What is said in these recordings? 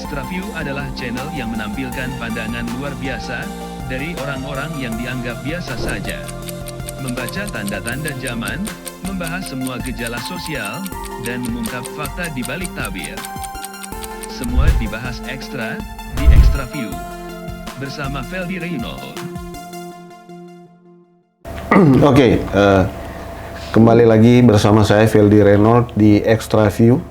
Extra View adalah channel yang menampilkan pandangan luar biasa dari orang-orang yang dianggap biasa saja. Membaca tanda-tanda zaman, membahas semua gejala sosial, dan mengungkap fakta di balik tabir. Semua dibahas ekstra di Extra View. Bersama Feldy Reynolds. Oke, kembali lagi bersama saya Feldy Reynolds di Extra View.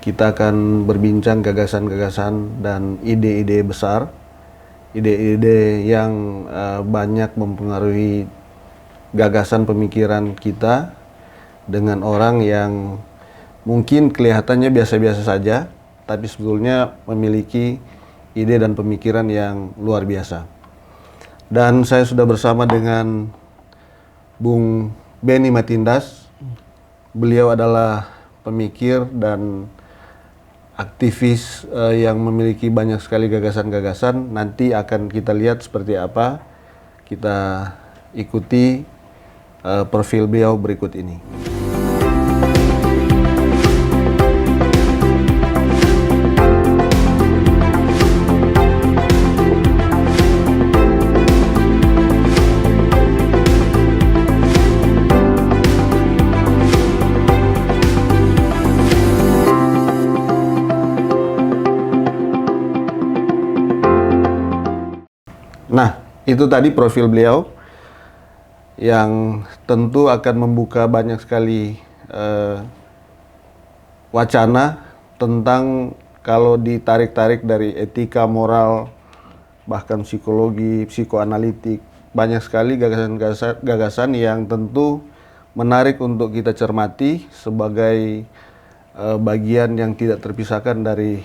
Kita akan berbincang gagasan-gagasan dan ide-ide besar, ide-ide yang banyak mempengaruhi gagasan pemikiran kita dengan orang yang mungkin kelihatannya biasa-biasa saja, tapi sebetulnya memiliki ide dan pemikiran yang luar biasa. Dan saya sudah bersama dengan Bung Benny Matindas. Beliau adalah pemikir dan aktivis yang memiliki banyak sekali gagasan-gagasan. Nanti akan kita lihat seperti apa. Kita ikuti profil beliau berikut ini. Nah, itu tadi profil beliau yang tentu akan membuka banyak sekali wacana tentang kalau ditarik-tarik dari etika, moral, bahkan psikologi, psikoanalitik, banyak sekali gagasan yang tentu menarik untuk kita cermati sebagai bagian yang tidak terpisahkan dari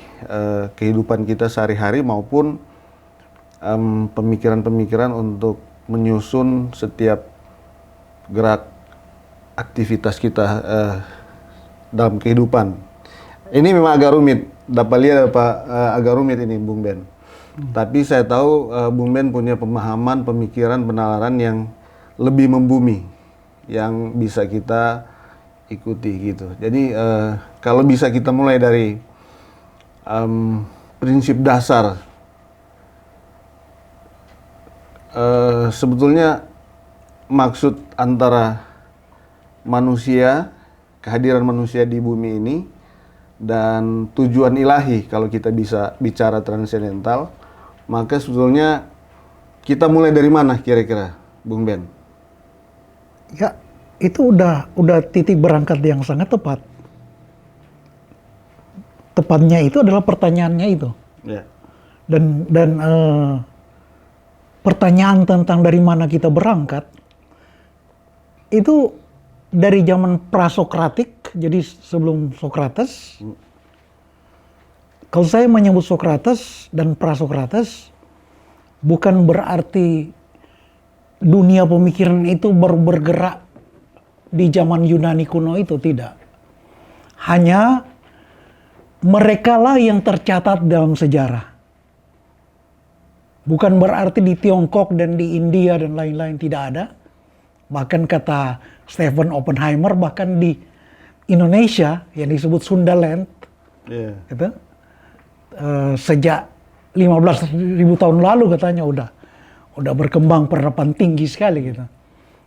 kehidupan kita sehari-hari maupun pemikiran-pemikiran untuk menyusun setiap gerak aktivitas kita dalam kehidupan. Ini memang agak rumit, dapat lihat agak rumit ini Bung Ben. Tapi saya tahu Bung Ben punya pemahaman, pemikiran, penalaran yang lebih membumi, yang bisa kita ikuti gitu. Jadi kalau bisa kita mulai dari prinsip dasar, sebetulnya maksud antara manusia, kehadiran manusia di bumi ini, dan tujuan ilahi kalau kita bisa bicara transendental, maka sebetulnya kita mulai dari mana kira-kira, Bung Ben? Ya, itu udah titik berangkat yang sangat tepat. Tepatnya itu adalah pertanyaannya itu. Ya. Dan pertanyaan tentang dari mana kita berangkat itu dari zaman prasokratik, jadi sebelum Sokrates. Kalau saya menyebut Sokrates dan prasokrates, bukan berarti dunia pemikiran itu baru bergerak di zaman Yunani kuno itu, tidak. Hanya merekalah yang tercatat dalam sejarah. Bukan berarti di Tiongkok dan di India dan lain-lain tidak ada. Bahkan kata Stephen Oppenheimer, bahkan di Indonesia yang disebut Sundaland, gitu, sejak 15.000 tahun lalu katanya udah berkembang peradaban tinggi sekali gitu.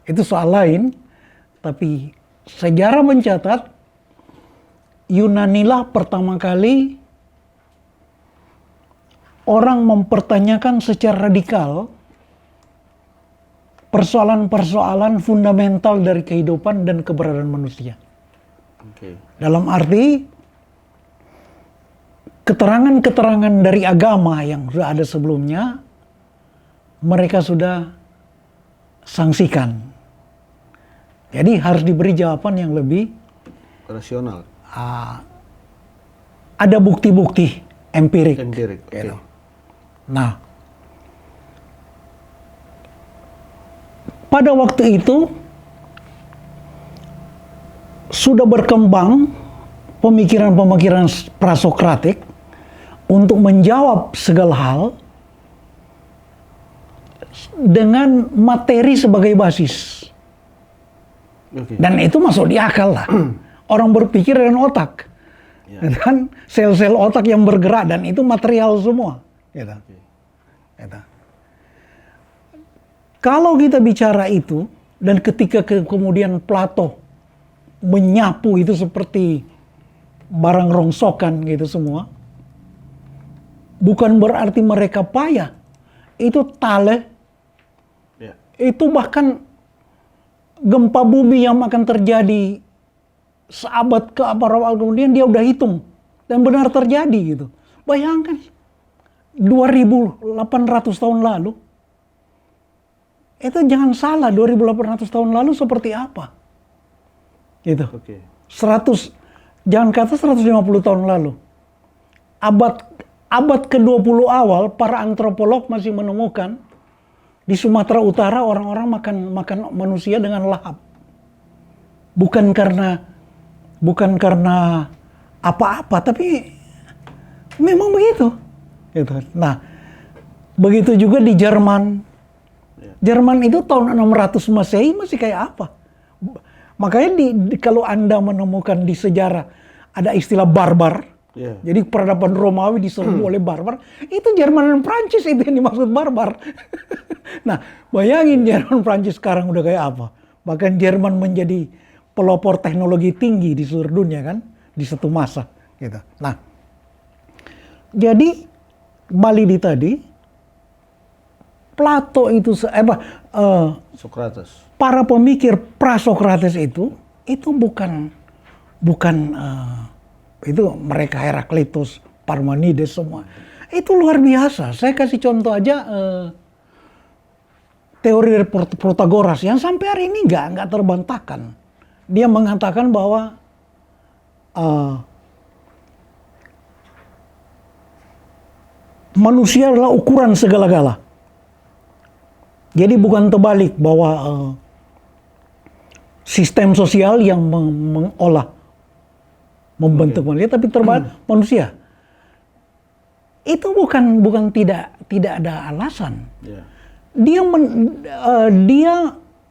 Itu soal lain, tapi sejarah mencatat Yunani lah pertama kali orang mempertanyakan secara radikal persoalan-persoalan fundamental dari kehidupan dan keberadaan manusia. Okay. Dalam arti keterangan-keterangan dari agama yang sudah ada sebelumnya, mereka sudah sangsikan. Jadi harus diberi jawaban yang lebih rasional. Ada bukti-bukti empirik. Okay. Nah, pada waktu itu sudah berkembang pemikiran-pemikiran prasokratik untuk menjawab segala hal dengan materi sebagai basis. Dan itu masuk di akal lah. Orang berpikir dengan otak. kan sel-sel otak yang bergerak dan itu material semua. Gitu. Gitu. Kalau kita bicara itu dan ketika kemudian Plato menyapu itu seperti barang rongsokan gitu semua, bukan berarti mereka payah. Itu Thales, itu bahkan gempa bumi yang akan terjadi seabad ke awal kemudian dia udah hitung dan benar terjadi gitu. Bayangkan 2.800 tahun lalu, itu jangan salah 2.800 tahun lalu seperti apa, gitu. 100, jangan kata 150 tahun lalu, abad ke-20 awal para antropolog masih menemukan di Sumatera Utara orang-orang makan manusia dengan lahap. Bukan karena apa-apa, tapi memang begitu. Gitu. Nah, begitu juga di Jerman. Jerman itu tahun 600 Masehi masih kayak apa? Makanya kalau Anda menemukan di sejarah ada istilah barbar. Jadi peradaban Romawi diserbu oleh barbar. Itu Jerman dan Prancis itu yang dimaksud barbar. Nah, bayangin Jerman Prancis sekarang udah kayak apa? Bahkan Jerman menjadi pelopor teknologi tinggi di seluruh dunia kan di satu masa gitu. Nah, jadi balik di tadi Plato itu Sokrates. Para pemikir pra-Sokrates itu bukan itu mereka Heraklitus, Parmenides semua. Itu luar biasa. Saya kasih contoh aja teori dari Protagoras yang sampai hari ini nggak terbantahkan. Dia mengatakan bahwa manusia adalah ukuran segala-gala. Jadi bukan terbalik bahwa sistem sosial yang mengolah, membentuk manusia, tapi terbalik manusia. Itu bukan tidak ada alasan. Dia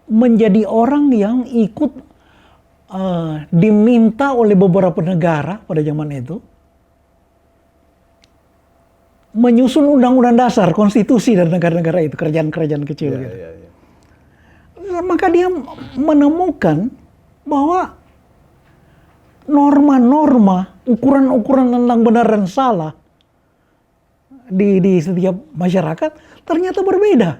menjadi orang yang ikut diminta oleh beberapa negara pada zaman itu menyusun undang-undang dasar, konstitusi dari negara-negara itu, kerajaan-kerajaan kecil. Gitu. Maka dia menemukan bahwa norma-norma, ukuran-ukuran tentang benar dan salah di setiap masyarakat ternyata berbeda.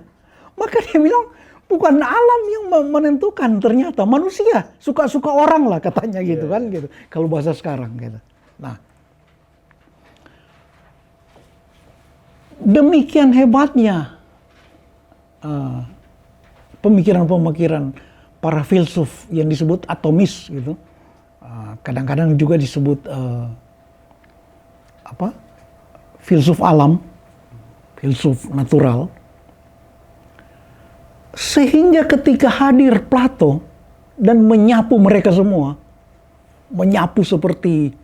Maka dia bilang bukan alam yang menentukan, ternyata manusia, suka-suka orang lah katanya gitu kan gitu. Kalau bahasa sekarang gitu. Nah, demikian hebatnya pemikiran-pemikiran para filsuf yang disebut atomis gitu. Kadang-kadang juga disebut filsuf alam, filsuf natural. Sehingga ketika hadir Plato dan menyapu mereka semua, menyapu seperti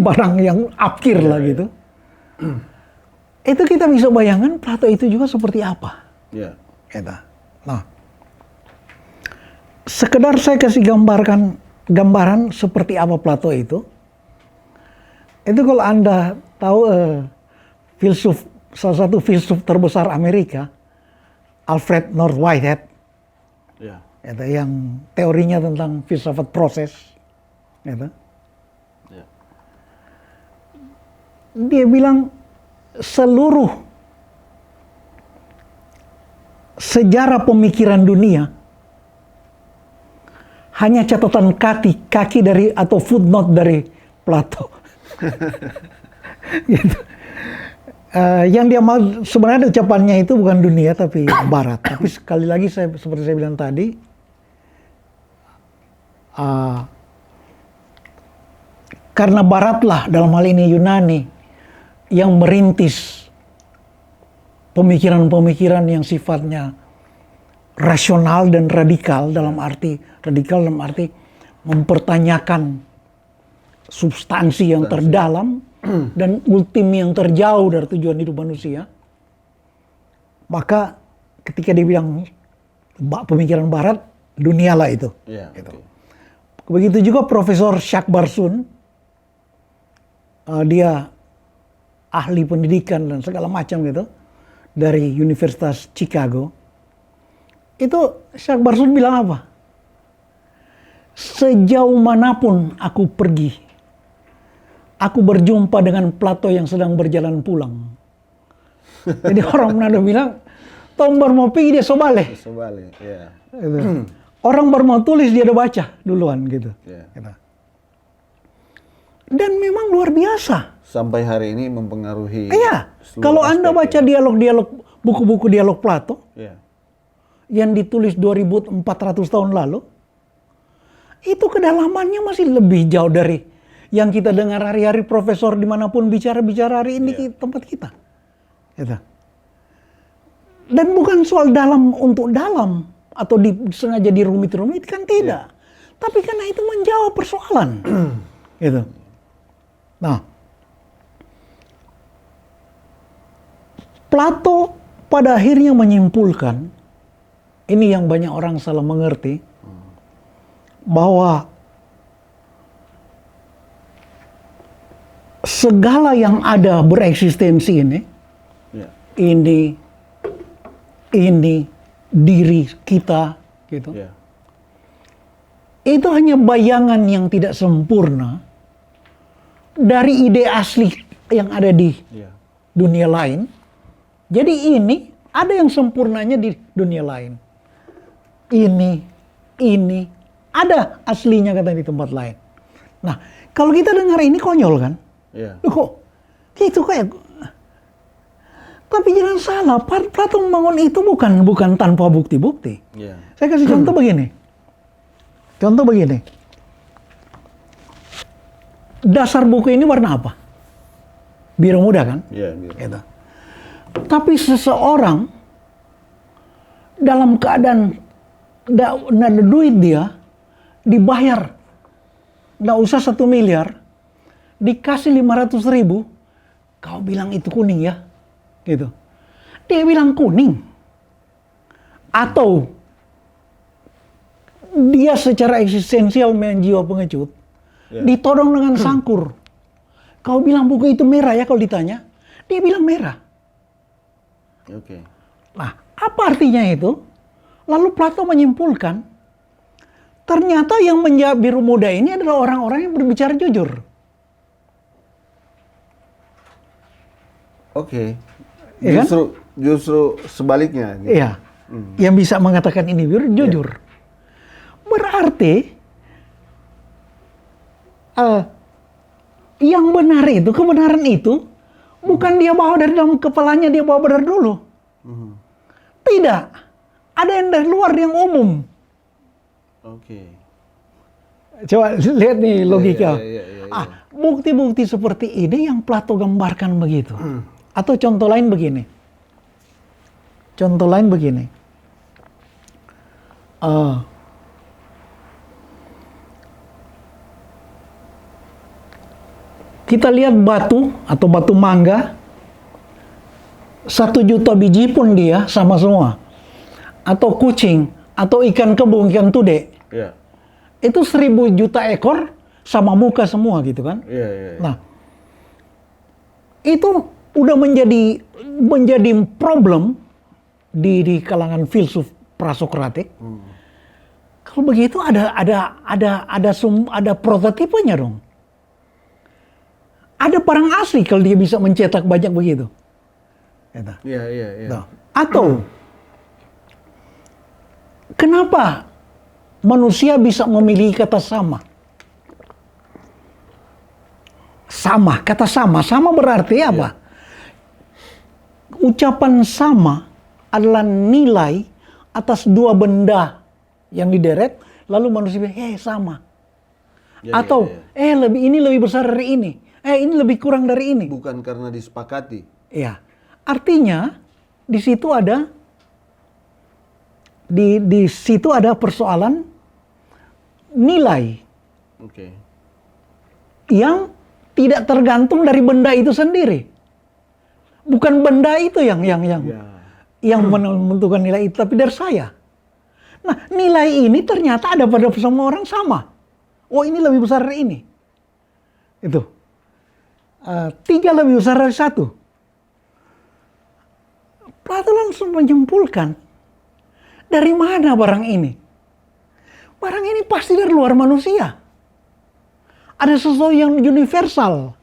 barang yang apkir lah gitu. Itu kita bisa bayangkan Plato itu juga seperti apa. Nah, sekedar saya kasih gambaran seperti apa Plato itu. Itu kalau Anda tahu salah satu filsuf terbesar Amerika, Alfred North Whitehead, itu yang teorinya tentang filsafat proses, gitu. Dia bilang seluruh sejarah pemikiran dunia hanya catatan kaki dari atau footnote dari Plato. Gitu. Yang dia mau sebenarnya ucapannya itu bukan dunia tapi barat. Tapi sekali lagi seperti saya bilang tadi, karena baratlah dalam hal ini Yunani yang merintis pemikiran-pemikiran yang sifatnya rasional dan radikal dalam arti mempertanyakan substansi yang terdalam dan ultim yang terjauh dari tujuan hidup manusia. Maka ketika dia bilang pemikiran barat, dunialah itu. Gitu. Begitu juga Profesor Shak Barsun, dia ahli pendidikan dan segala macam gitu dari Universitas Chicago. Itu Shak Barsun bilang apa? Sejauh manapun aku pergi, aku berjumpa dengan Plato yang sedang berjalan pulang. Jadi orang Manado bilang, Tombar mau pergi dia sobale. Sobale, ya. Gitu. Orang baru mau tulis dia udah baca duluan gitu. Yeah. Gitu. Dan memang luar biasa. Sampai hari ini mempengaruhi. Iya. seluruh Kalau Anda aspek, baca ya. dialog-dialog, buku-buku dialog Plato Yeah. yang ditulis 2400 tahun lalu, itu kedalamannya masih lebih jauh dari yang kita dengar hari-hari profesor dimanapun bicara-bicara hari ini di tempat kita. Gitu. Dan bukan soal dalam untuk dalam atau sengaja dirumit-rumitkan, tidak. Tapi karena itu menjawab persoalan. Gitu. Nah, Plato pada akhirnya menyimpulkan, ini yang banyak orang salah mengerti, bahwa segala yang ada bereksistensi ini, ini diri kita, gitu. Itu hanya bayangan yang tidak sempurna dari ide asli yang ada di dunia lain. Jadi ini ada yang sempurnanya di dunia lain. Ini ada aslinya kata di tempat lain. Nah, kalau kita dengar ini konyol kan? Loh, kok gitu kayak. Tapi jangan salah, Plato membangun itu bukan tanpa bukti-bukti. Saya kasih contoh begini. Dasar buku ini warna apa? Biru muda kan? Biru. Gitu. Tapi seseorang dalam keadaan nggak ada duit, dia dibayar nggak usah 1 miliar, dikasih 500.000, kau bilang itu kuning ya, gitu. Dia bilang kuning, atau dia secara eksistensial menjiwa pengecut, ditodong dengan sangkur. Kau bilang buku itu merah ya kalau ditanya, dia bilang merah. Nah, apa artinya itu? Lalu Plato menyimpulkan, ternyata yang menjawab biru muda ini adalah orang-orang yang berbicara jujur. Ya kan? Justru sebaliknya. Gitu. Iya, yang bisa mengatakan ini biru jujur. Berarti yang benar itu, kebenaran itu bukan dia bawa dari dalam kepalanya, dia bawa benar dulu. Tidak, ada yang dari luar yang umum. Coba lihat nih logika. Bukti-bukti seperti ini yang Plato gambarkan begitu. Atau contoh lain begini. Kita lihat batu atau batu mangga, 1 juta biji pun dia sama semua. Atau kucing, atau ikan kembung, ikan tude. Itu 1000 juta ekor sama muka semua gitu kan. Nah, itu udah menjadi problem di kalangan filsuf prasokratik. Kalau begitu ada prototipenya dong. Ada barang asli kalau dia bisa mencetak banyak begitu. Nah, atau kenapa manusia bisa memilih kata sama? Kata sama berarti apa? Ucapan sama adalah nilai atas 2 benda yang dideret, lalu manusia bilang, sama. Atau, ini lebih besar dari ini. Ini lebih kurang dari ini. Bukan karena disepakati. Iya. Artinya, di situ ada di situ ada persoalan nilai. Yang tidak tergantung dari benda itu sendiri. Bukan benda itu yang menentukan nilai itu, tapi dari saya. Nah, nilai ini ternyata ada pada semua orang sama. Oh ini lebih besar dari ini. Itu. 3 lebih besar dari 1. Plato langsung menyimpulkan, dari mana barang ini? Barang ini pasti dari luar manusia. Ada sesuatu yang universal.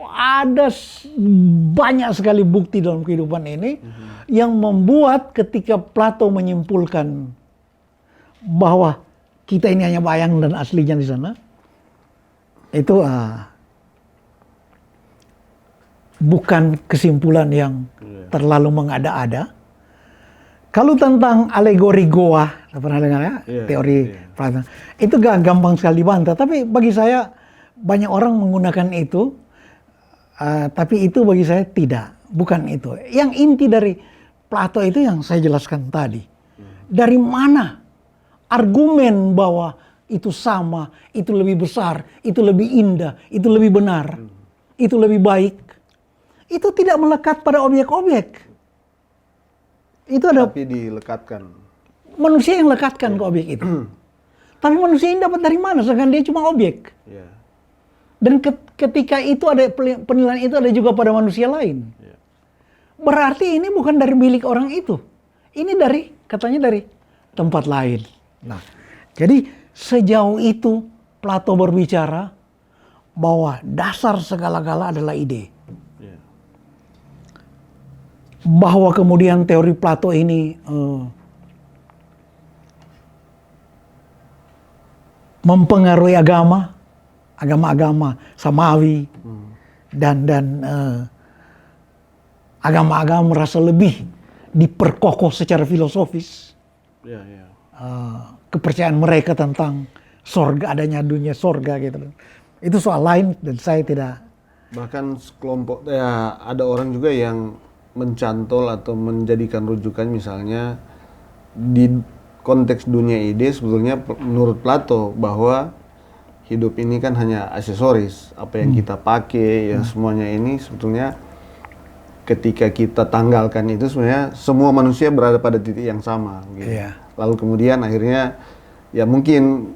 Ada banyak sekali bukti dalam kehidupan ini yang membuat ketika Plato menyimpulkan bahwa kita ini hanya bayang dan aslinya di sana, itu bukan kesimpulan yang terlalu mengada-ada. Kalau tentang alegori goa, pernah dengar ya? Teori Plato, itu gampang sekali dibantah. Tapi bagi saya banyak orang menggunakan itu, tapi itu bagi saya bukan itu. Yang inti dari Plato itu yang saya jelaskan tadi. Dari mana argumen bahwa itu sama, itu lebih besar, itu lebih indah, itu lebih benar, itu lebih baik. Itu tidak melekat pada objek-objek. Itu ada. Tapi dilekatkan. Manusia yang lekatkan ke objek itu. Tapi manusia ini dapat dari mana? Sedangkan dia cuma objek. Yeah. Dan ketika itu ada penilaian itu ada juga pada manusia lain. Yeah. Berarti ini bukan dari milik orang itu. Ini katanya dari tempat lain. Nah, jadi sejauh itu Plato berbicara bahwa dasar segala-gala adalah ide. Yeah. Bahwa kemudian teori Plato ini mempengaruhi agama-agama Samawi dan agama-agama merasa lebih diperkokoh secara filosofis. Kepercayaan mereka tentang sorga, adanya dunia sorga gitu. Itu soal lain dan saya tidak. Bahkan sekelompok ada orang juga yang mencantol atau menjadikan rujukan misalnya di konteks dunia ide sebetulnya menurut Plato bahwa hidup ini kan hanya aksesoris, apa yang kita pakai yang semuanya ini sebetulnya ketika kita tanggalkan itu sebenarnya semua manusia berada pada titik yang sama gitu. Lalu kemudian akhirnya ya mungkin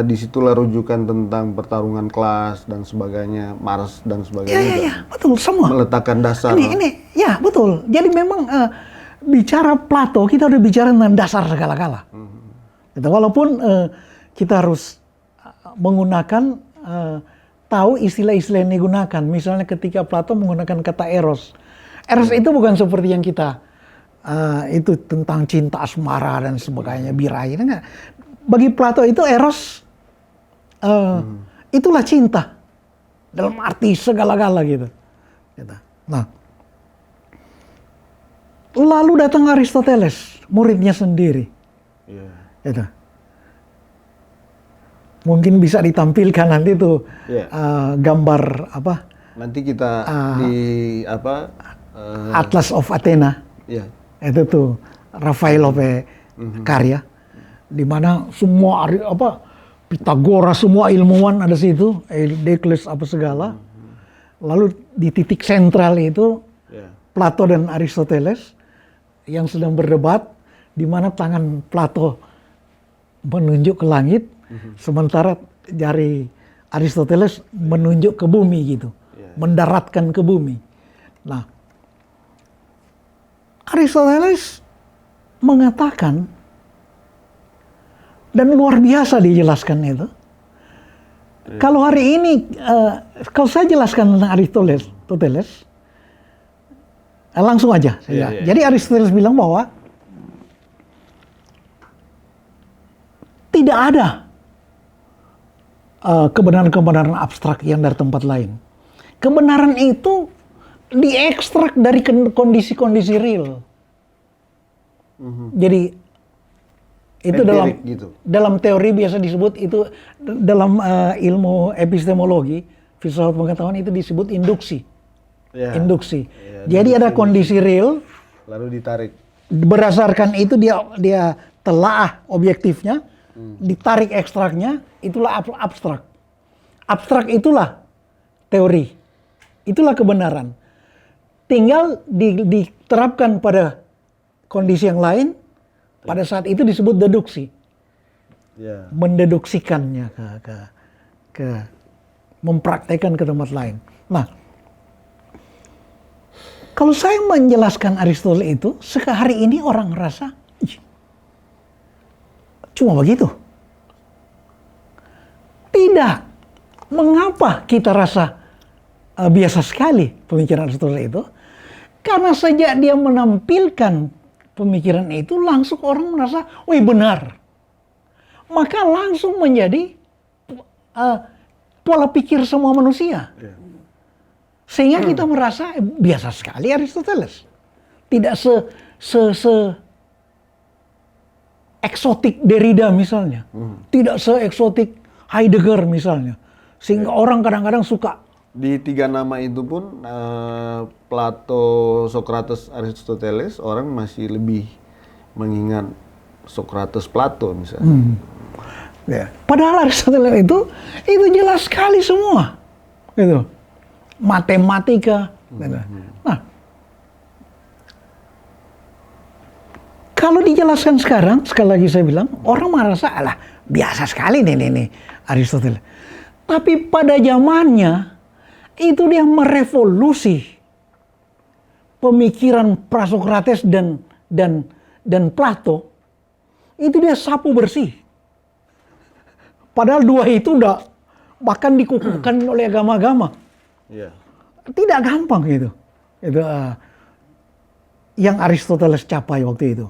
disitulah rujukan tentang pertarungan kelas dan sebagainya, Marx dan sebagainya. Betul, semua meletakkan dasar. Ini ya betul. Jadi memang bicara Plato kita udah bicara tentang dasar segala-gala. Gitu. Walaupun kita harus menggunakan tahu istilah-istilah yang digunakan. Misalnya ketika Plato menggunakan kata eros. Eros itu bukan seperti yang kita itu tentang cinta asmara dan sebagainya, birahi. Enggak. Bagi Plato itu eros itulah cinta dalam arti segala-gala gitu. Nah, lalu datang Aristoteles, muridnya sendiri. Gitu. Mungkin bisa ditampilkan nanti tuh gambar apa? Nanti kita di apa? Atlas of Athena. Itu tuh Raffaello karya. Di mana semua Pythagoras, semua ilmuwan ada situ, Deukles apa segala. Lalu di titik sentral itu Plato dan Aristoteles yang sedang berdebat, di mana tangan Plato menunjuk ke langit, sementara jari Aristoteles menunjuk ke bumi gitu, mendaratkan ke bumi. Nah, Aristoteles mengatakan, dan luar biasa dijelaskan itu. Kalau hari ini, kalau saya jelaskan tentang Aristoteles, langsung aja. Jadi Aristoteles bilang bahwa tidak ada kebenaran-kebenaran abstrak yang dari tempat lain. Kebenaran itu diekstrak dari kondisi-kondisi real. Jadi itu dalam teori biasa disebut itu dalam ilmu epistemologi, filsafat pengetahuan itu disebut induksi. Induksi. Jadi ada kondisi real, lalu ditarik. Berdasarkan itu dia telaah objektifnya, ditarik ekstraknya, itulah abstrak. Abstrak itulah teori. Itulah kebenaran. Tinggal diterapkan pada kondisi yang lain. Pada saat itu disebut deduksi. mendeduksikannya ke mempraktekkan ke tempat lain. Nah, kalau saya menjelaskan Aristoteles itu, hari ini orang ngerasa cuma begitu. Tidak. Mengapa kita rasa biasa sekali pemikiran Aristoteles itu? Karena sejak dia menampilkan pemikiran itu, langsung orang merasa, wih benar. Maka langsung menjadi pola pikir semua manusia. Sehingga kita merasa biasa sekali Aristoteles. Tidak eksotik Derrida misalnya. Tidak eksotik Heidegger misalnya. Sehingga orang kadang-kadang suka. Di 3 nama itu pun Plato, Socrates, Aristoteles, orang masih lebih mengingat Socrates, Plato misalnya. Ya. Padahal Aristoteles itu jelas sekali semua. Gitu. Matematika. Gitu. Nah, kalau dijelaskan sekarang, sekali lagi saya bilang, orang merasa alah biasa sekali nih Aristoteles. Tapi pada zamannya itu dia merevolusi pemikiran Prasokrates dan Plato. Itu dia sapu bersih. Padahal dua itu udah bahkan dikukuhkan oleh agama-agama. Tidak gampang gitu. Itu yang Aristoteles capai waktu itu.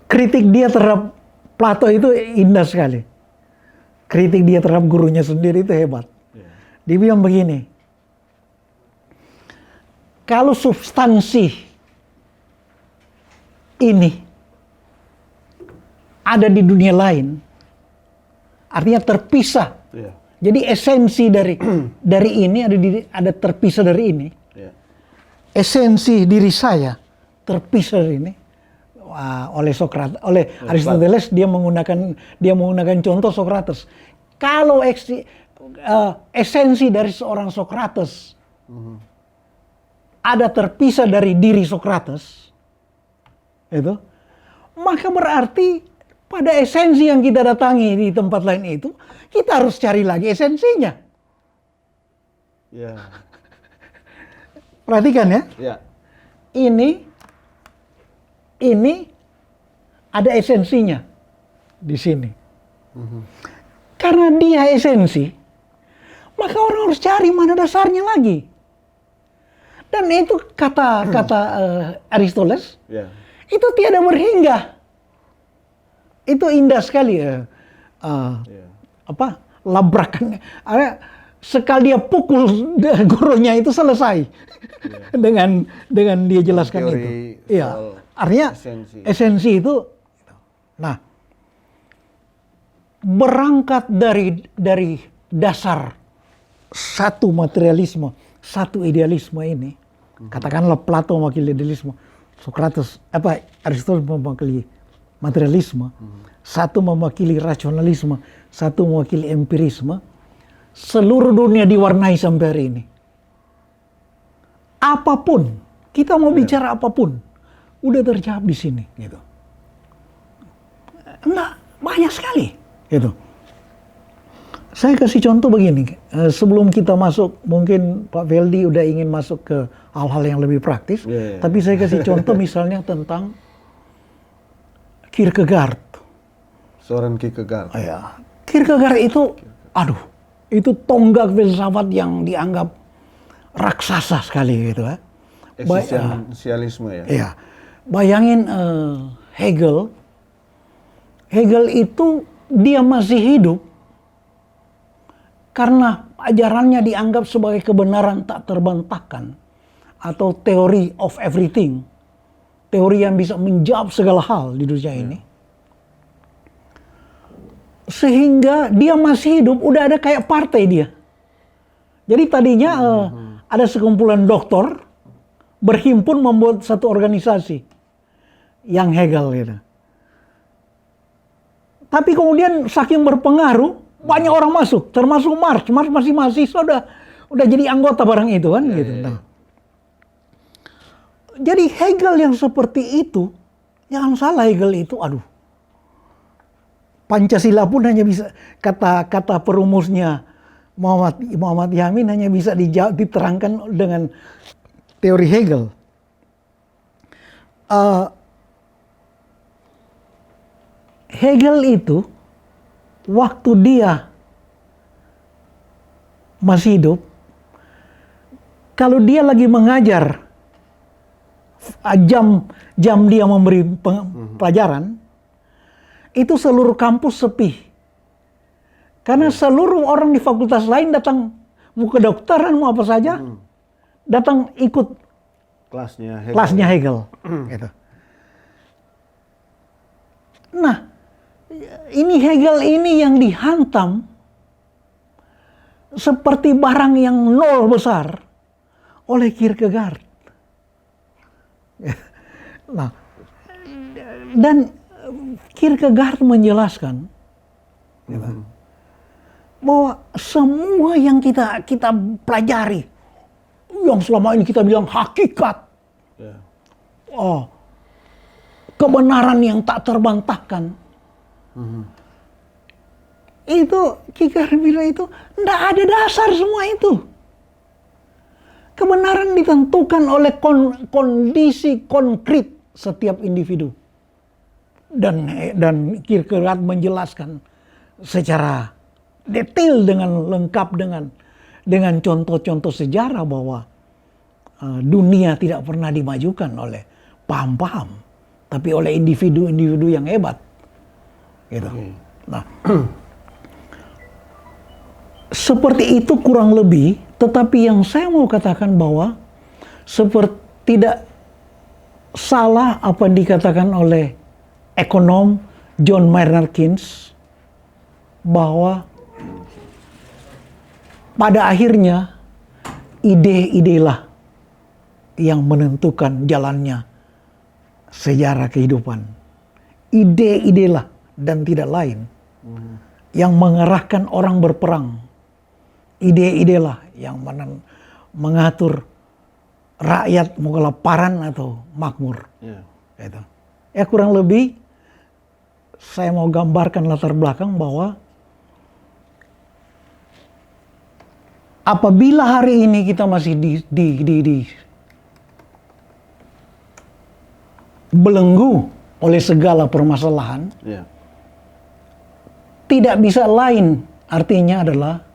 Kritik dia terhadap Plato itu indah sekali. Kritik dia terhadap gurunya sendiri itu hebat. Dia bilang begini, kalau substansi ini ada di dunia lain, artinya terpisah. Jadi esensi dari ini ada terpisah dari ini. Esensi diri saya terpisah dari ini. Oleh Socrates, oleh Aristoteles dia menggunakan contoh Socrates. Kalau esensi dari seorang Socrates ada terpisah dari diri Socrates, itu, maka berarti pada esensi yang kita datangi di tempat lain itu kita harus cari lagi esensinya. Perhatikan ya. Ini ada esensinya di sini. Karena dia esensi, maka orang harus cari mana dasarnya lagi. Dan itu kata Aristoteles, itu tiada berhingga. Itu indah sekali labrakan. Sekali dia pukul gurunya itu selesai. Dengan dia jelaskan teori itu. Iya. Artinya esensi itu, nah, berangkat dari dasar satu materialisme, satu idealisme ini, katakanlah Plato mewakili idealisme, Aristoteles mewakili materialisme, satu mewakili rasionalisme, satu mewakili empirisme, seluruh dunia diwarnai sampai hari ini. Apapun, kita mau bicara apapun, udah terjawab di sini, gitu. Enggak, banyak sekali, gitu. Saya kasih contoh begini, sebelum kita masuk, mungkin Pak Veldi udah ingin masuk ke hal-hal yang lebih praktis, tapi saya kasih contoh misalnya tentang Kierkegaard. Soren Kierkegaard. Kierkegaard itu, itu tonggak filsafat yang dianggap raksasa sekali, gitu ya. Eksistensialisme ya. Bayangin Hegel itu dia masih hidup karena ajarannya dianggap sebagai kebenaran tak terbantahkan atau theory of everything, teori yang bisa menjawab segala hal di dunia ini. Sehingga dia masih hidup, udah ada kayak partai dia. Jadi tadinya ada sekumpulan dokter berhimpun membuat satu organisasi yang Hegel gitu. Tapi kemudian saking berpengaruh, banyak orang masuk, termasuk Marx masih mahasiswa udah jadi anggota barang itu kan gitu. Nah, jadi Hegel yang seperti itu, jangan salah Hegel itu, Pancasila pun hanya bisa, kata perumusnya Muhammad Yamin hanya bisa diterangkan dengan teori Hegel. Hegel itu waktu dia masih hidup, kalau dia lagi mengajar, jam dia memberi pelajaran, itu seluruh kampus sepi. Karena seluruh orang di fakultas lain datang, mau kedokteran, mau apa saja, datang ikut kelasnya Hegel. Gitu. Nah, ini Hegel ini yang dihantam seperti barang yang nol besar oleh Kierkegaard. Nah, dan Kierkegaard menjelaskan bahwa semua yang kita pelajari, yang selama ini kita bilang hakikat, kebenaran yang tak terbantahkan, itu Kierkegaard bilang itu tidak ada dasar semua itu. Kebenaran ditentukan oleh kondisi konkret setiap individu. Dan Kierkegaard menjelaskan secara detail dengan lengkap dengan contoh-contoh sejarah bahwa dunia tidak pernah dimajukan oleh paham-paham, tapi oleh individu-individu yang hebat. Gitu. Nah, seperti itu kurang lebih, tetapi yang saya mau katakan bahwa seperti tidak salah apa yang dikatakan oleh ekonom John Maynard Keynes bahwa pada akhirnya ide-idelah yang menentukan jalannya sejarah kehidupan. Ide-idelah dan tidak lain yang mengerahkan orang berperang. Ide-idelah yang mengatur rakyat mau kelaparan atau makmur. Gitu. Ya kurang lebih saya mau gambarkan latar belakang bahwa apabila hari ini kita masih belenggu oleh segala permasalahan, tidak bisa lain artinya adalah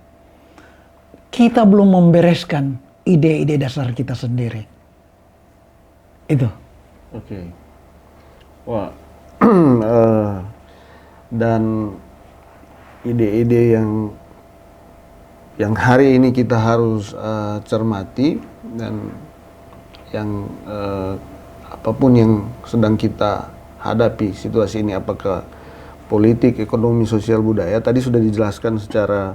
kita belum membereskan ide-ide dasar kita sendiri. Itu. Oke. Wah. Dan ide-ide yang hari ini kita harus cermati, dan yang apapun yang sedang kita hadapi situasi ini, apakah politik, ekonomi, sosial, budaya, tadi sudah dijelaskan secara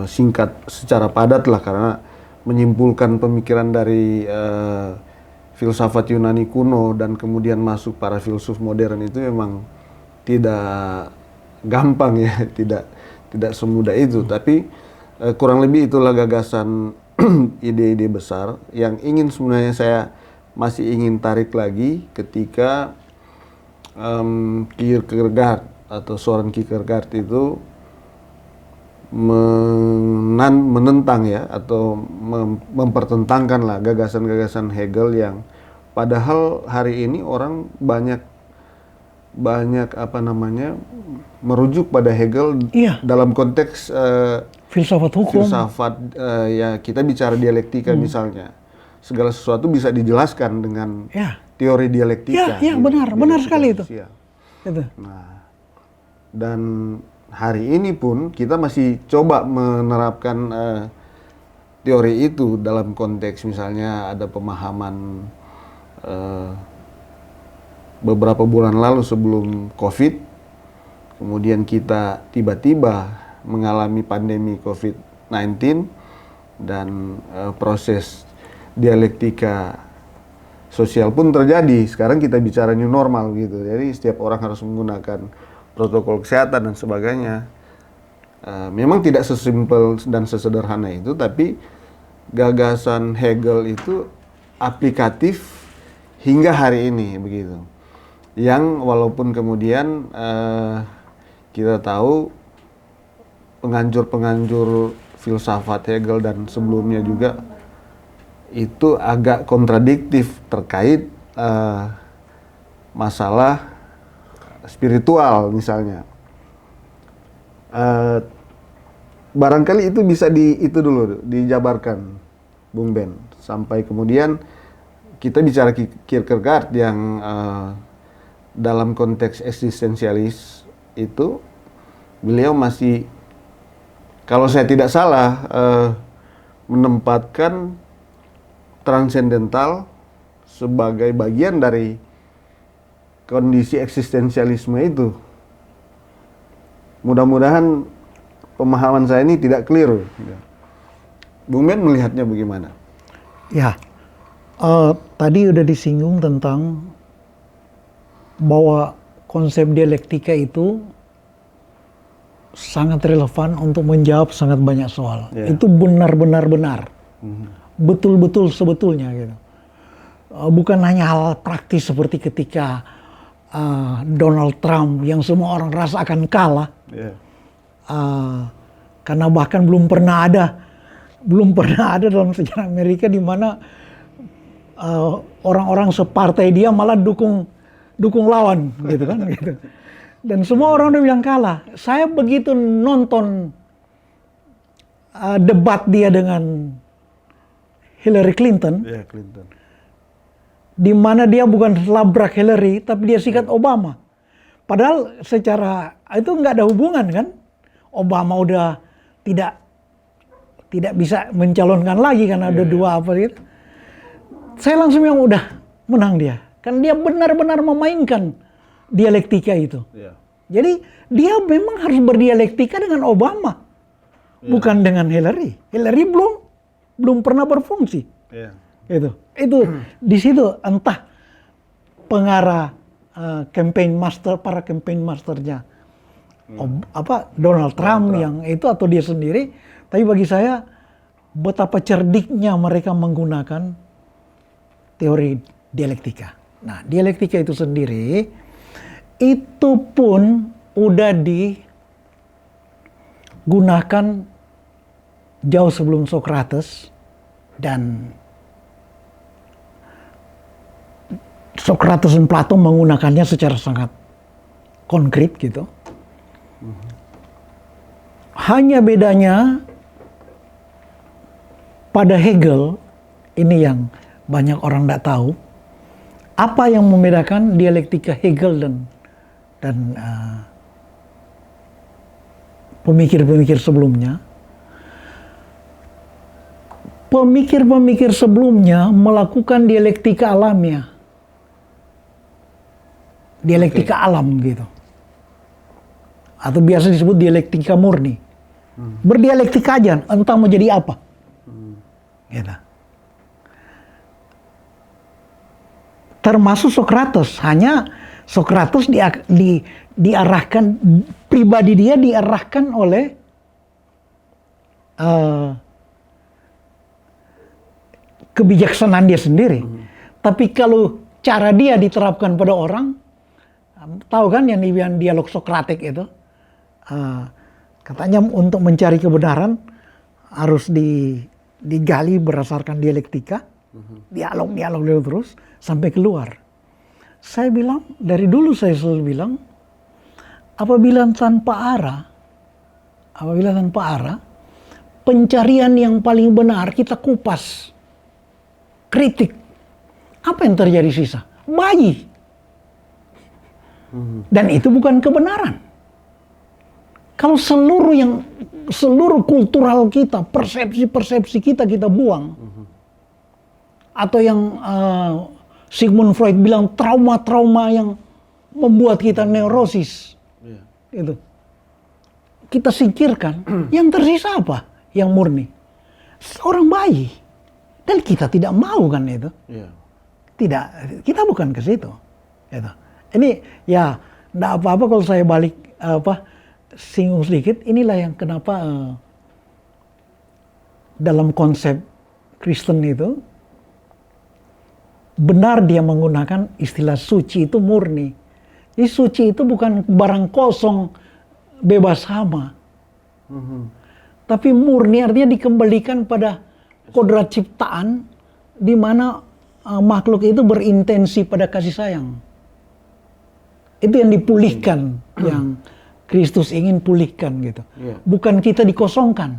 singkat, secara padat lah, karena menyimpulkan pemikiran dari filsafat Yunani kuno dan kemudian masuk para filsuf modern itu memang tidak gampang ya, tidak semudah itu. Tapi kurang lebih itulah gagasan ide-ide besar yang ingin sebenarnya saya masih ingin tarik lagi ketika Kierkegaard atau Søren Kierkegaard itu menentang ya, atau mempertentangkan lah gagasan-gagasan Hegel yang padahal hari ini orang banyak merujuk pada Hegel dalam konteks filsafat hukum, ya kita bicara dialektika misalnya, segala sesuatu bisa dijelaskan dengan teori dialektika. Ya, benar sekali itu. Nah, dan hari ini pun kita masih coba menerapkan teori itu dalam konteks misalnya ada pemahaman beberapa bulan lalu sebelum COVID, kemudian kita tiba-tiba mengalami pandemi COVID-19 dan proses dialektika sosial pun terjadi. Sekarang kita bicara new normal gitu, jadi setiap orang harus menggunakan protokol kesehatan dan sebagainya. Memang tidak sesimpel dan sesederhana itu, tapi gagasan Hegel itu aplikatif hingga hari ini begitu. Yang walaupun kemudian kita tahu penganjur-penganjur filsafat Hegel dan sebelumnya juga itu agak kontradiktif terkait masalah spiritual misalnya. Barangkali itu bisa itu dulu dijabarkan, Bung Ben, sampai kemudian kita bicara Kierkegaard yang dalam konteks eksistensialis itu beliau masih, kalau saya tidak salah, menempatkan transendental sebagai bagian dari kondisi eksistensialisme itu. Mudah-mudahan pemahaman saya ini tidak keliru. Bung Ben melihatnya bagaimana? Ya, tadi udah disinggung tentang bahwa konsep dialektika itu sangat relevan untuk menjawab sangat banyak soal. Yeah. Itu benar-benar benar. Betul-betul sebetulnya gitu. Bukan hanya hal praktis seperti ketika Donald Trump yang semua orang rasa akan kalah. Yeah. Karena bahkan belum pernah ada dalam sejarah Amerika di mana orang-orang separtai dia malah dukung lawan gitu kan gitu. Dan semua orang udah bilang kalah. Saya begitu nonton debat dia dengan Hillary Clinton, Yeah, Clinton. di mana dia bukan labrak Hillary tapi dia sikat Obama. Padahal secara itu nggak ada hubungan kan. Obama udah tidak bisa mencalonkan lagi karena ada dua apa gitu. Saya langsung yang udah menang dia. Kan dia benar-benar memainkan dialektika itu. Yeah. Jadi dia memang harus berdialektika dengan Obama. Bukan dengan Hillary. Hillary belum pernah berfungsi. Yeah. Itu di situ entah pengarah para campaign masternya Donald Trump yang itu atau dia sendiri, tapi bagi saya betapa cerdiknya mereka menggunakan teori dialektika. Nah, dialektika itu sendiri itu pun udah digunakan jauh sebelum Socrates, dan Socrates dan Plato menggunakannya secara sangat konkret gitu. Hanya bedanya pada Hegel, ini yang banyak orang tidak tahu, apa yang membedakan dialektika Hegel dan pemikir-pemikir sebelumnya. Pemikir-pemikir sebelumnya melakukan dialektika alamiah. Dialektika alam gitu. Atau biasa disebut dialektika murni. Berdialektika aja, entah mau jadi apa. Gitu. Termasuk Socrates, hanya Socrates diarahkan, pribadi dia diarahkan oleh kebijaksanaan dia sendiri. Tapi kalau cara dia diterapkan pada orang, tahu kan yang dialog Sokratik itu, katanya untuk mencari kebenaran harus digali berdasarkan dialektika, dialog terus sampai keluar. Saya bilang, dari dulu saya selalu bilang, apabila tanpa arah, pencarian yang paling benar kita kupas, kritik, apa yang terjadi sisa? Bayi. Dan itu bukan kebenaran. Kalau seluruh kultural kita, persepsi kita kita buang, atau yang Sigmund Freud bilang trauma-trauma yang membuat kita neurosis, itu kita singkirkan, yang tersisa apa? Yang murni, seorang bayi, dan kita tidak mau kan itu. Tidak, kita bukan ke situ. Gitu. Ini ya, enggak apa-apa kalau saya balik singgung sedikit. Inilah yang kenapa dalam konsep Kristen itu benar dia menggunakan istilah suci itu murni. Jadi suci itu bukan barang kosong bebas hama. Tapi murni artinya dikembalikan pada kodrat ciptaan di mana makhluk itu berintensi pada kasih sayang. Itu yang dipulihkan, yang Kristus ingin pulihkan gitu. Bukan kita dikosongkan.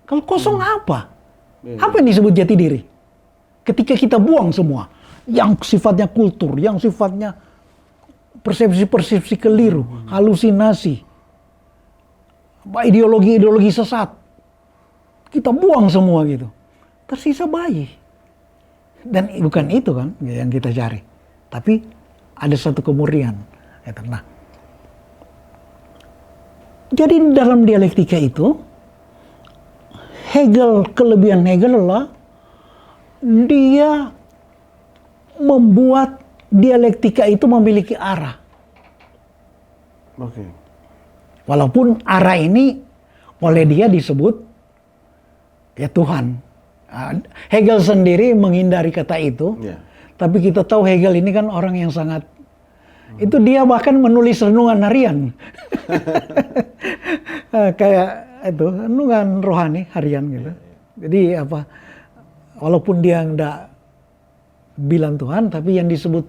Kalau kosong apa? Apa yang disebut jati diri? Ketika kita buang semua, yang sifatnya kultur, yang sifatnya persepsi-persepsi keliru, halusinasi, ideologi-ideologi sesat, kita buang semua gitu. Tersisa bayi. Dan bukan itu kan yang kita cari. Tapi ada satu kemurnian. Nah, jadi dalam dialektika itu, kelebihan Hegel adalah dia membuat dialektika itu memiliki arah. Walaupun arah ini oleh dia disebut ya Tuhan. Hegel sendiri menghindari kata itu, tapi kita tahu Hegel ini kan orang yang sangat itu dia bahkan menulis renungan harian. Kayak itu renungan rohani harian gitu. Jadi walaupun dia enggak bilang Tuhan, tapi yang disebut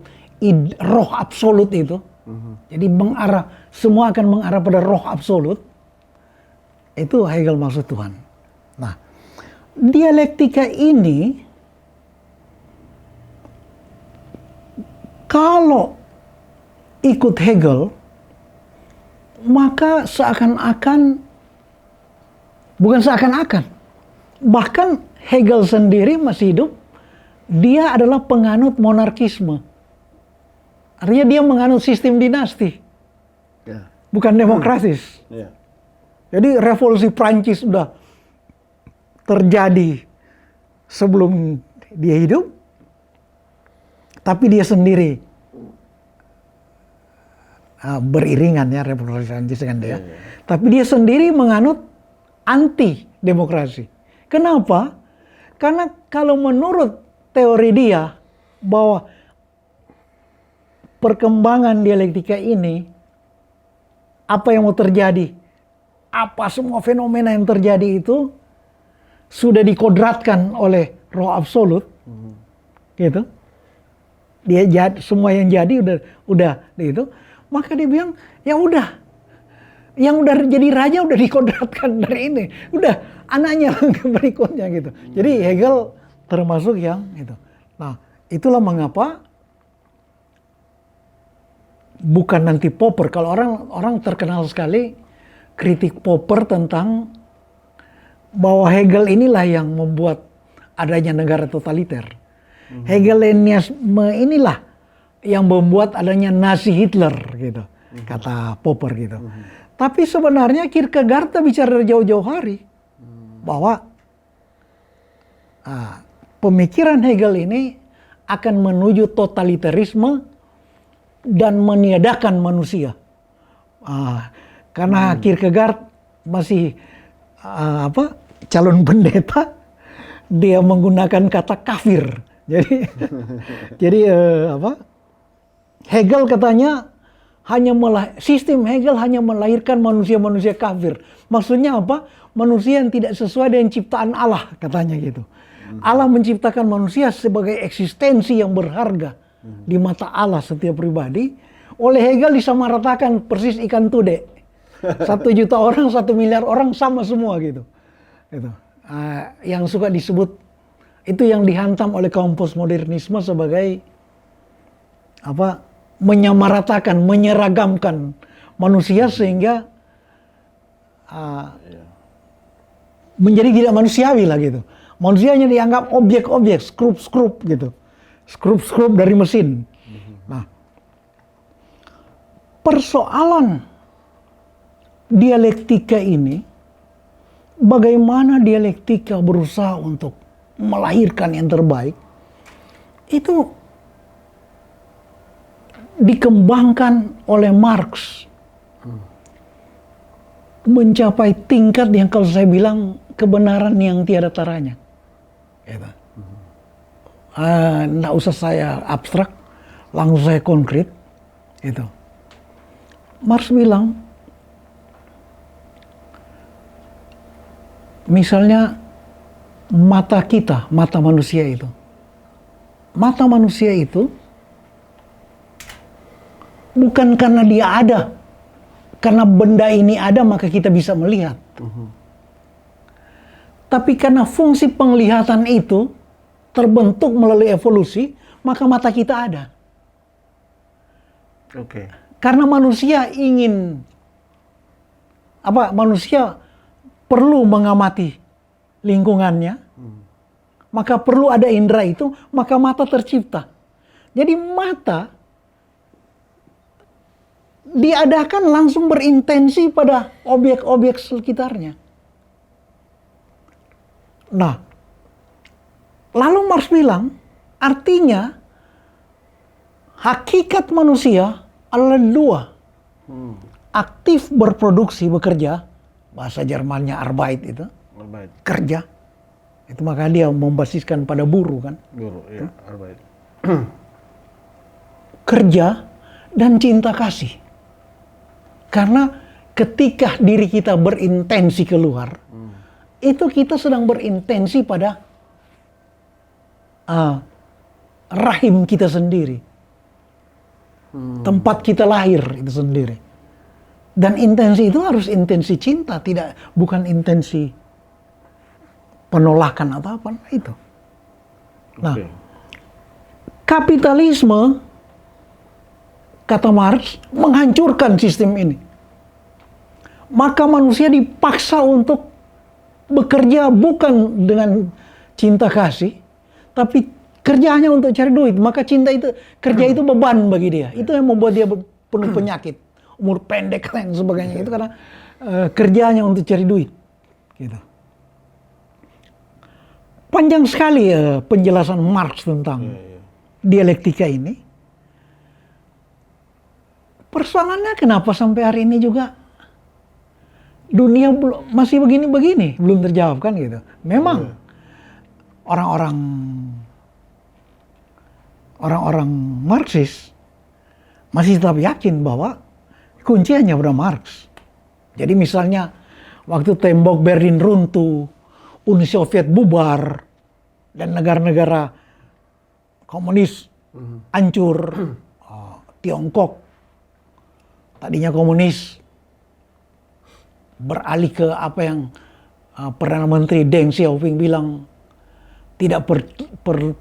roh absolut itu. Jadi semua akan mengarah pada roh absolut. Itu Hegel maksud Tuhan. Nah, dialektika ini kalau ikut Hegel, maka bahkan Hegel sendiri masih hidup, dia adalah penganut monarkisme. Artinya dia menganut sistem dinasti, bukan demokratis. Jadi revolusi Prancis sudah terjadi sebelum dia hidup, tapi dia sendiri beriringan ya revolusi Prancis dengan dia. Tapi dia sendiri menganut anti demokrasi. Kenapa? Karena kalau menurut teori dia bahwa perkembangan dialektika ini, apa yang mau terjadi, apa semua fenomena yang terjadi itu sudah dikodratkan oleh roh absolut, gitu. Semua yang jadi udah itu. Maka dia bilang, ya udah, yang udah jadi raja udah dikodratkan dari ini, udah anaknya berikutnya gitu. Jadi Hegel termasuk yang itu. Nah, itulah mengapa bukan nanti Popper. Kalau orang terkenal sekali kritik Popper tentang bahwa Hegel inilah yang membuat adanya negara totaliter. Hegelianisme inilah yang membuat adanya Nazi Hitler gitu, kata Popper gitu. Tapi sebenarnya Kierkegaard bicara dari jauh-jauh hari bahwa pemikiran Hegel ini akan menuju totalitarisme dan meniadakan manusia. Karena Kierkegaard masih calon pendeta, dia menggunakan kata kafir. Jadi Hegel katanya sistem Hegel hanya melahirkan manusia-manusia kafir. Maksudnya apa? Manusia yang tidak sesuai dengan ciptaan Allah, katanya gitu. Allah menciptakan manusia sebagai eksistensi yang berharga di mata Allah setiap pribadi. Oleh Hegel disamaratakan persis ikan tude. 1 juta orang, 1 miliar orang sama semua gitu. Yang suka disebut, itu yang dihantam oleh kaum postmodernisme sebagai menyamaratakan, menyeragamkan manusia sehingga menjadi tidak manusiawi lah gitu. Manusianya dianggap objek-objek, skrup-skrup gitu. Skrup-skrup dari mesin. Nah, persoalan dialektika ini, bagaimana dialektika berusaha untuk melahirkan yang terbaik, itu dikembangkan oleh Marx mencapai tingkat yang kalau saya bilang kebenaran yang tiada taranya. Nggak usah saya abstrak, langsung saya konkret. Marx bilang misalnya mata kita, mata manusia itu. Mata manusia itu bukan karena dia ada, karena benda ini ada maka kita bisa melihat. Tapi karena fungsi penglihatan itu terbentuk melalui evolusi, maka mata kita ada. Oke. Karena manusia ingin manusia perlu mengamati lingkungannya, maka perlu ada indera itu, maka mata tercipta. Jadi mata diadakan langsung berintensi pada objek-objek sekitarnya. Nah, lalu Marx bilang, artinya hakikat manusia adalah dua. Aktif berproduksi, bekerja, bahasa Jermannya Arbeit itu, kerja. Itu maka dia membasiskan pada buruh kan. Buruh, ya, Arbeit. Kerja dan cinta kasih. Karena ketika diri kita berintensi keluar, itu kita sedang berintensi pada rahim kita sendiri. Tempat kita lahir itu sendiri. Dan intensi itu harus intensi cinta, bukan intensi penolakan atau apa itu. Nah, kapitalisme kata Marx menghancurkan sistem ini. Maka manusia dipaksa untuk bekerja bukan dengan cinta kasih, tapi kerja hanya untuk cari duit. Maka kerja itu beban bagi dia. Itu yang membuat dia penuh penyakit, umur pendek dan sebagainya. Itu karena kerjanya untuk cari duit. Gitu. Panjang sekali penjelasan Marx tentang dialektika ini. Persoalannya kenapa sampai hari ini juga dunia masih begini-begini, belum terjawab kan gitu. Memang orang-orang Marxis masih tetap yakin bahwa kuncinya pada Marx. Jadi misalnya waktu tembok Berlin runtuh, Uni Soviet bubar, dan negara-negara komunis hancur, Tiongkok tadinya komunis beralih ke apa yang Perdana Menteri Deng Xiaoping bilang, tidak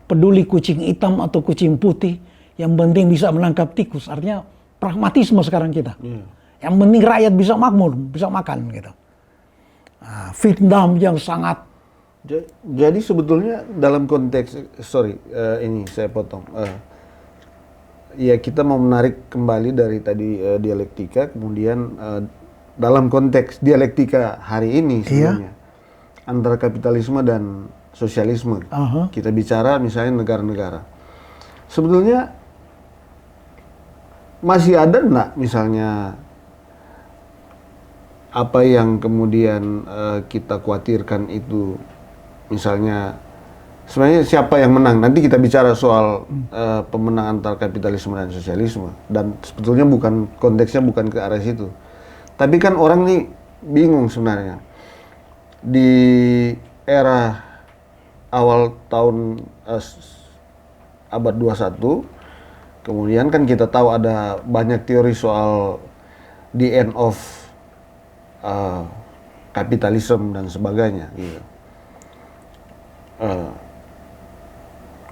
peduli kucing hitam atau kucing putih, yang penting bisa menangkap tikus. Artinya pragmatisme sekarang kita. Yang penting rakyat bisa makmur, bisa makan gitu. Vietnam yang sangat. Jadi sebetulnya dalam konteks, ini saya potong. Ya kita mau menarik kembali dari tadi dialektika, kemudian dalam konteks dialektika hari ini sebenarnya antara kapitalisme dan sosialisme. Kita bicara misalnya negara-negara. Sebetulnya masih ada enggak misalnya apa yang kemudian kita khawatirkan itu, misalnya sebenarnya siapa yang menang? Nanti kita bicara soal pemenang antara kapitalisme dan sosialisme, dan sebetulnya konteksnya bukan ke arah situ. Tapi kan orang nih bingung sebenarnya. Di era awal tahun abad 21, kemudian kan kita tahu ada banyak teori soal the end of kapitalisme dan sebagainya. Gitu.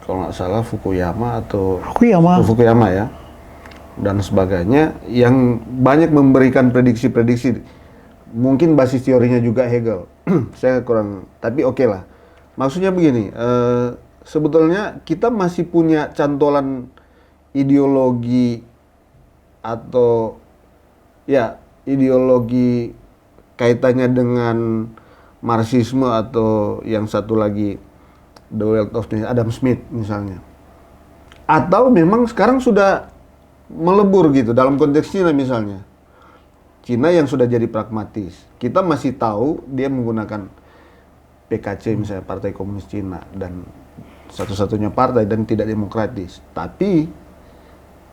Kalau nggak salah Fukuyama ya, dan sebagainya, yang banyak memberikan prediksi-prediksi. Mungkin basis teorinya juga Hegel. Saya kurang, tapi oke lah. Maksudnya begini, sebetulnya kita masih punya cantolan ideologi atau ya ideologi kaitannya dengan Marxisme atau yang satu lagi The Wealth of Nations, Adam Smith misalnya. Atau memang sekarang sudah melebur gitu dalam konteks Cina misalnya. Cina yang sudah jadi pragmatis. Kita masih tahu dia menggunakan PKC misalnya, Partai Komunis Cina, dan satu-satunya partai dan tidak demokratis. Tapi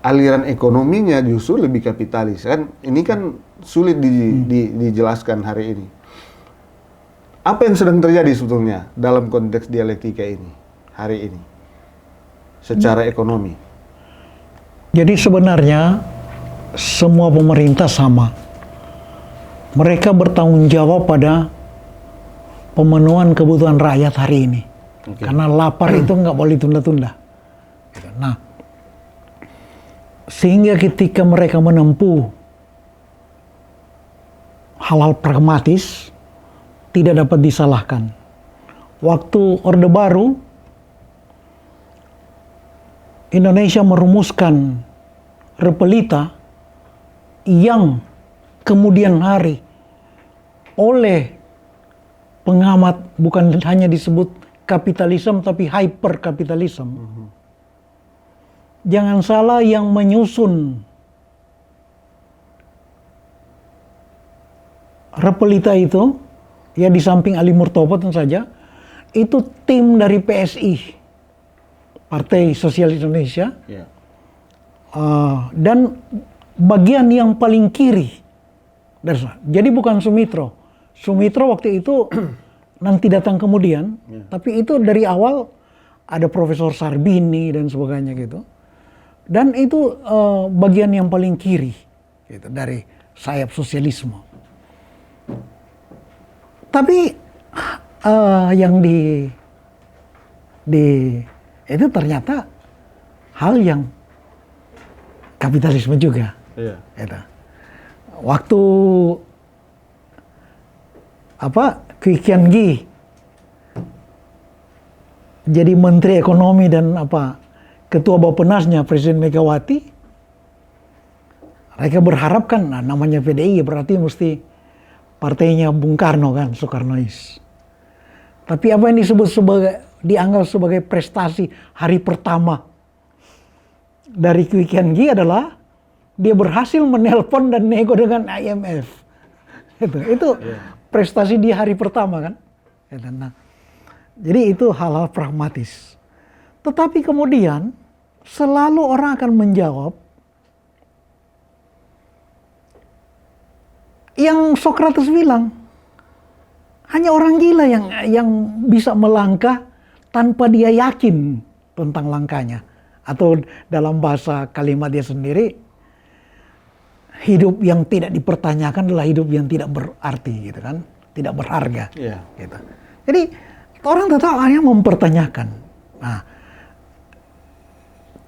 aliran ekonominya justru lebih kapitalis kan. Ini kan sulit dijelaskan hari ini. Apa yang sedang terjadi sebetulnya dalam konteks dialektika ini hari ini secara ekonomi? Jadi sebenarnya semua pemerintah sama. Mereka bertanggung jawab pada pemenuhan kebutuhan rakyat hari ini. Karena lapar itu nggak boleh tunda-tunda. Nah, sehingga ketika mereka menempuh hal-hal pragmatis, tidak dapat disalahkan. Waktu Orde Baru, Indonesia merumuskan Repelita yang kemudian hari oleh pengamat bukan hanya disebut kapitalisme tapi hyperkapitalisme. Jangan salah, yang menyusun Repelita itu, ya di samping Ali Murtopo tentu saja, itu tim dari PSI, Partai Sosialis Indonesia, dan bagian yang paling kiri. Jadi bukan Sumitro. Sumitro waktu itu nanti datang kemudian, tapi itu dari awal ada Profesor Sarbini dan sebagainya gitu. Dan itu bagian yang paling kiri gitu, dari sayap sosialisme. Tapi yang itu ternyata hal yang kapitalisme juga. Gitu. Waktu Kwi Kian Gi jadi Menteri Ekonomi dan Ketua Bappenasnya Presiden Megawati, mereka berharap kan, namanya PDI berarti mesti partainya Bung Karno kan, Soekarnois. Tapi apa yang dianggap sebagai prestasi hari pertama dari Kwi Kian Gi adalah dia berhasil menelpon dan nego dengan IMF. Itu prestasi di hari pertama kan. Nah, jadi itu hal-hal pragmatis. Tetapi kemudian selalu orang akan menjawab yang Socrates bilang, hanya orang gila yang bisa melangkah tanpa dia yakin tentang langkahnya. Atau dalam bahasa kalimat dia sendiri, hidup yang tidak dipertanyakan adalah hidup yang tidak berarti, gitu kan, tidak berharga. Gitu. Jadi orang tetap hanya mempertanyakan. Nah,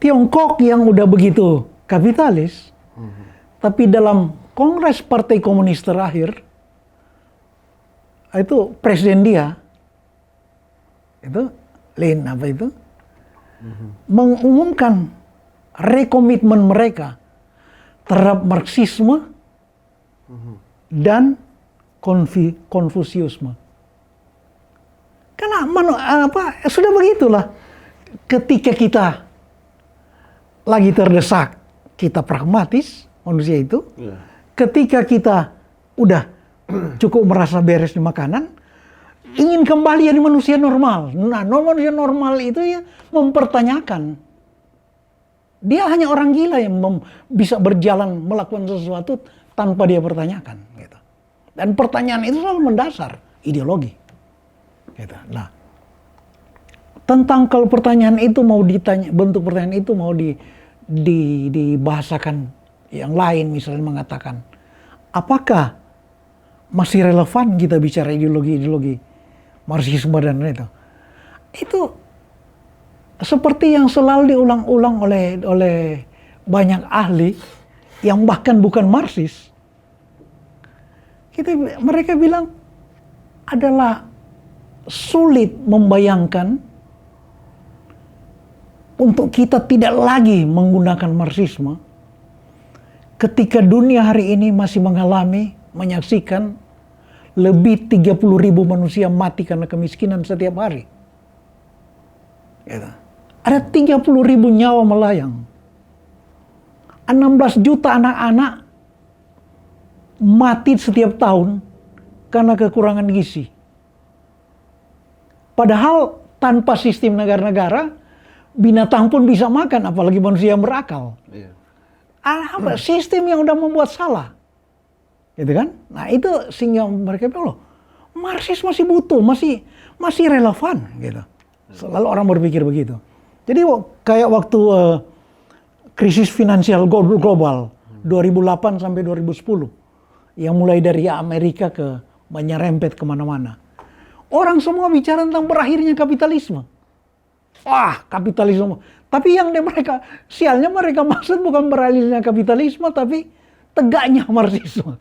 Tiongkok yang udah begitu kapitalis, tapi dalam Kongres Partai Komunis terakhir, itu presiden dia, itu Lin mengumumkan rekomitmen mereka terhadap Marxisme dan Konfusiusme. Karena sudah begitulah, ketika kita lagi terdesak, kita pragmatis, manusia itu. Ketika kita udah cukup merasa beres di makanan, ingin kembali jadi manusia normal. Nah, manusia normal itu ya mempertanyakan. Dia hanya orang gila yang bisa berjalan melakukan sesuatu tanpa dia pertanyakan. Gitu. Dan pertanyaan itu selalu mendasar ideologi. Gitu. Nah, tentang kalau pertanyaan itu mau ditanya, bentuk pertanyaan itu mau dibahasakan yang lain, misalnya mengatakan, apakah masih relevan kita bicara ideologi Marxisme dan itu? Itu seperti yang selalu diulang-ulang oleh banyak ahli yang bahkan bukan Marxis. Mereka bilang adalah sulit membayangkan untuk kita tidak lagi menggunakan Marxisme ketika dunia hari ini masih menyaksikan lebih 30.000 manusia mati karena kemiskinan setiap hari. Gitu. Ada 30.000 nyawa melayang. 16 juta anak-anak mati setiap tahun karena kekurangan gizi. Padahal tanpa sistem negara-negara, binatang pun bisa makan, apalagi manusia yang berakal. Sistem yang udah membuat salah. Gitu kan? Nah itu sehingga mereka bilang, loh, Marxis masih butuh, masih relevan gitu. Selalu orang berpikir begitu. Jadi kayak waktu krisis finansial global 2008 sampai 2010 yang mulai dari Amerika ke menyerempet kemana-mana. Orang semua bicara tentang berakhirnya kapitalisme. Wah, kapitalisme. Tapi yang sialnya mereka maksud bukan berakhirnya kapitalisme, tapi tegaknya Marxisme.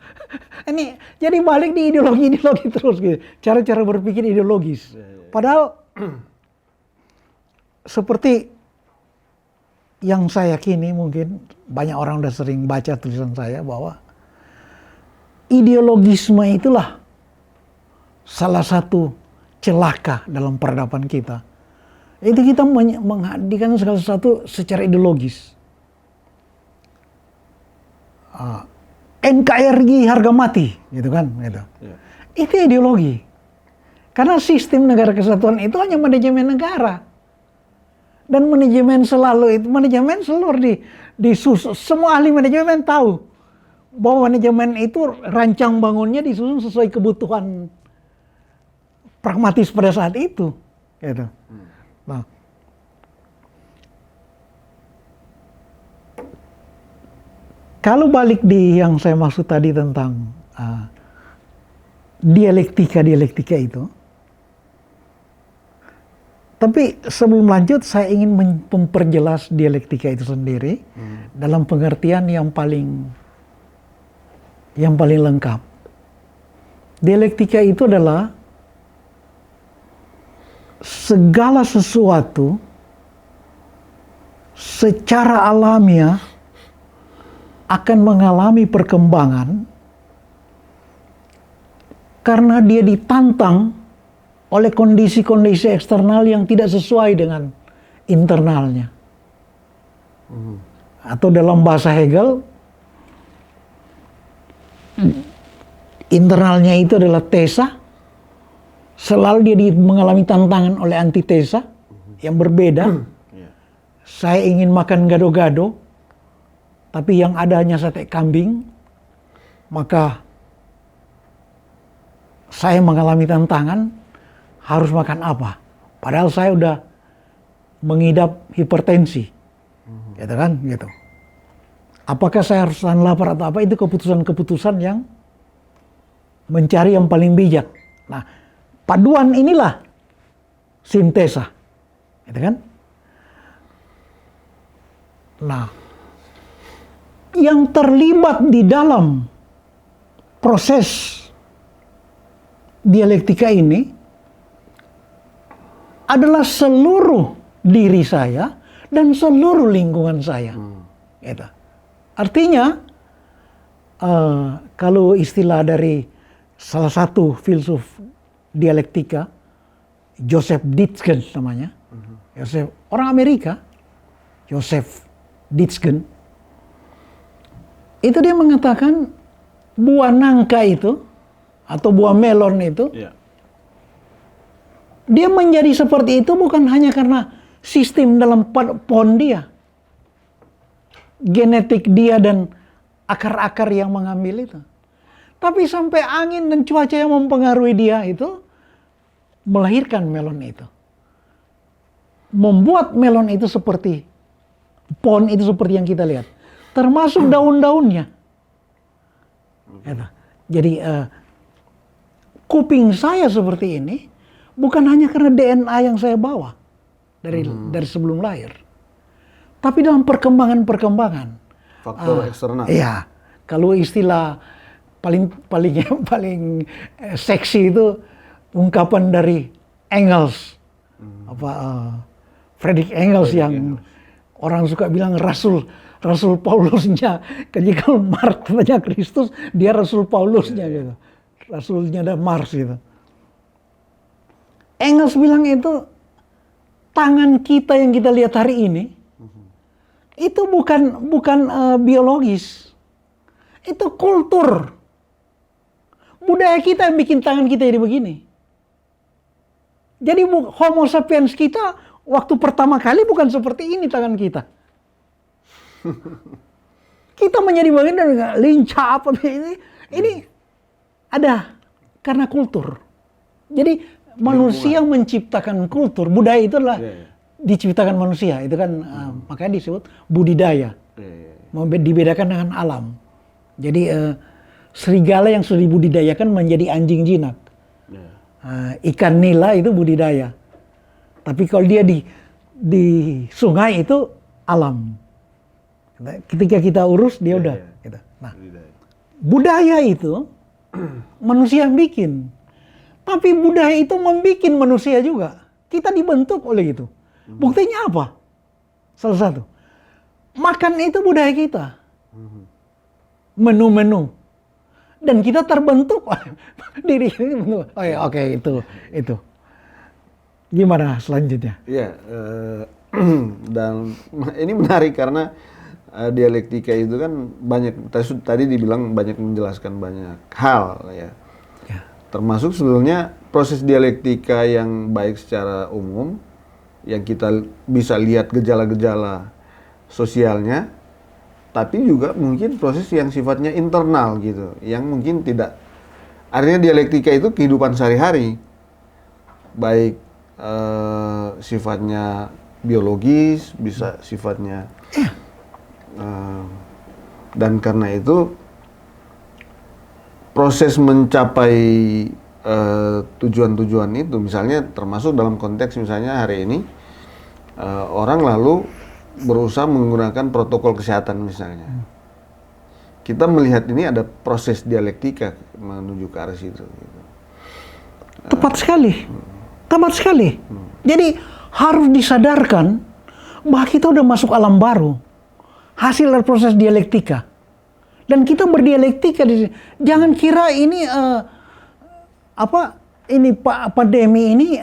Ini jadi balik di ideologi terus gitu. Cara-cara berpikir ideologis. Padahal seperti yang saya yakini, mungkin banyak orang udah sering baca tulisan saya, bahwa ideologisme itulah salah satu celaka dalam peradaban kita. Itu kita menghadirkan segala sesuatu secara ideologis. NKRI harga mati, gitu kan? Gitu. Yeah. Itu ideologi. Karena sistem negara kesatuan itu hanya manajemen negara. Dan manajemen selalu disusun. Semua ahli manajemen tahu bahwa manajemen itu rancang bangunnya disusun sesuai kebutuhan pragmatis pada saat itu. Gitu. Nah, kalau balik di yang saya maksud tadi tentang dialektika itu, tapi sebelum lanjut saya ingin memperjelas dialektika itu sendiri dalam pengertian yang paling lengkap. Dialektika itu adalah segala sesuatu secara alamiah akan mengalami perkembangan karena dia ditantang oleh kondisi-kondisi eksternal yang tidak sesuai dengan internalnya. Atau dalam bahasa Hegel, internalnya itu adalah tesa. Selalu dia mengalami tantangan oleh antitesa yang berbeda. Saya ingin makan gado-gado, tapi yang ada hanya sate kambing, maka saya mengalami tantangan harus makan apa? Padahal saya udah mengidap hipertensi, gitu kan? Gitu. Apakah saya harus tahan lapar atau apa? Itu keputusan-keputusan yang mencari yang paling bijak. Nah, paduan inilah sintesa, gitu kan? Nah, yang terlibat di dalam proses dialektika ini adalah seluruh diri saya dan seluruh lingkungan saya. Gitu. Artinya, kalau istilah dari salah satu filsuf dialektika, Joseph Dietzgen namanya, orang Amerika, Joseph Dietzgen, itu dia mengatakan buah nangka itu atau buah melon itu, dia menjadi seperti itu bukan hanya karena sistem dalam pohon dia, genetik dia dan akar-akar yang mengambil itu. Tapi sampai angin dan cuaca yang mempengaruhi dia itu melahirkan melon itu. Membuat melon itu seperti, pohon itu seperti yang kita lihat. Termasuk daun-daunnya. Jadi kuping saya seperti ini bukan hanya karena DNA yang saya bawa dari sebelum lahir. Tapi dalam perkembangan. Faktor eksternal. Iya. Kalau istilah paling seksi itu ungkapan dari Engels, Friedrich Engels yang orang suka bilang Rasul Paulusnya. Jadi kalau Marx katanya Kristus, dia Rasul Paulusnya gitu. Rasulnya ada Marx gitu. Engels bilang itu tangan kita yang kita lihat hari ini itu bukan biologis, itu kultur. Budaya kita yang bikin tangan kita jadi begini. Jadi Homo sapiens kita waktu pertama kali bukan seperti ini tangan kita. Kita menjadi bagian dari lincah apa ini ada karena kultur. Jadi manusia menciptakan kultur, budaya itu adalah diciptakan manusia, itu kan makanya disebut budidaya. Dibedakan dengan alam. Jadi serigala yang sudah dibudidayakan menjadi anjing jinak. Ikan nila itu budidaya. Tapi kalau dia di sungai itu alam. Ketika kita urus dia udah. Gitu. Nah, budaya itu manusia yang bikin. Tapi budaya itu membuat manusia juga. Kita dibentuk oleh itu. Buktinya apa? Salah satu. Makan itu budaya kita. Menu-menu. Dan kita terbentuk oleh diri ini. Oh ya, oke, itu. Gimana selanjutnya? Iya, dan ini menarik karena dialektika itu kan banyak, tadi dibilang banyak menjelaskan banyak hal ya. Termasuk sebetulnya proses dialektika yang baik secara umum, yang kita bisa lihat gejala-gejala sosialnya, tapi juga mungkin proses yang sifatnya internal gitu, yang mungkin tidak, artinya dialektika itu kehidupan sehari-hari, baik sifatnya biologis, bisa sifatnya dan karena itu proses mencapai tujuan-tujuan itu, misalnya termasuk dalam konteks misalnya hari ini orang lalu berusaha menggunakan protokol kesehatan misalnya. Kita melihat ini ada proses dialektika menuju ke arah situ. Gitu. Tepat sekali. Tepat sekali. Jadi harus disadarkan bahwa kita udah masuk alam baru. Hasil dari proses dialektika. Dan kita berdialektika di sini. Jangan kira ini pandemi ini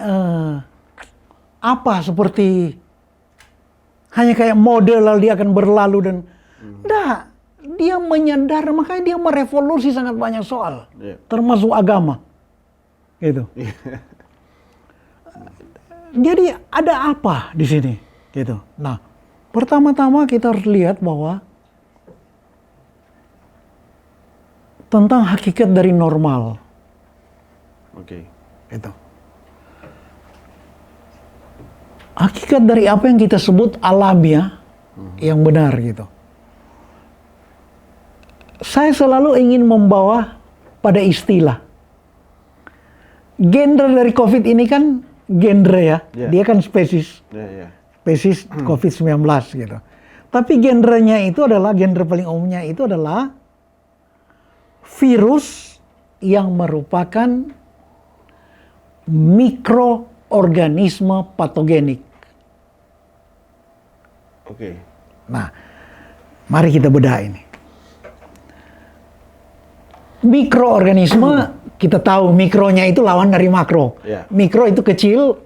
seperti hanya kayak model lalu dia akan berlalu dan enggak, dia menyadar, makanya dia merevolusi sangat banyak soal, termasuk agama. Gitu. Jadi ada apa di sini? Gitu. Nah, pertama-tama kita harus lihat bahwa tentang hakikat dari normal. Oke. Itu. Hakikat dari apa yang kita sebut alamiah yang benar gitu. Saya selalu ingin membawa pada istilah. Genre dari COVID ini kan genre ya. Dia kan spesies. Spesies COVID-19 gitu. Tapi genrenya itu adalah, genre paling umumnya itu adalah virus yang merupakan mikroorganisme patogenik. Oke. Nah, mari kita bedah ini. Mikroorganisme, kita tahu mikronya itu lawan dari makro. Mikro itu kecil,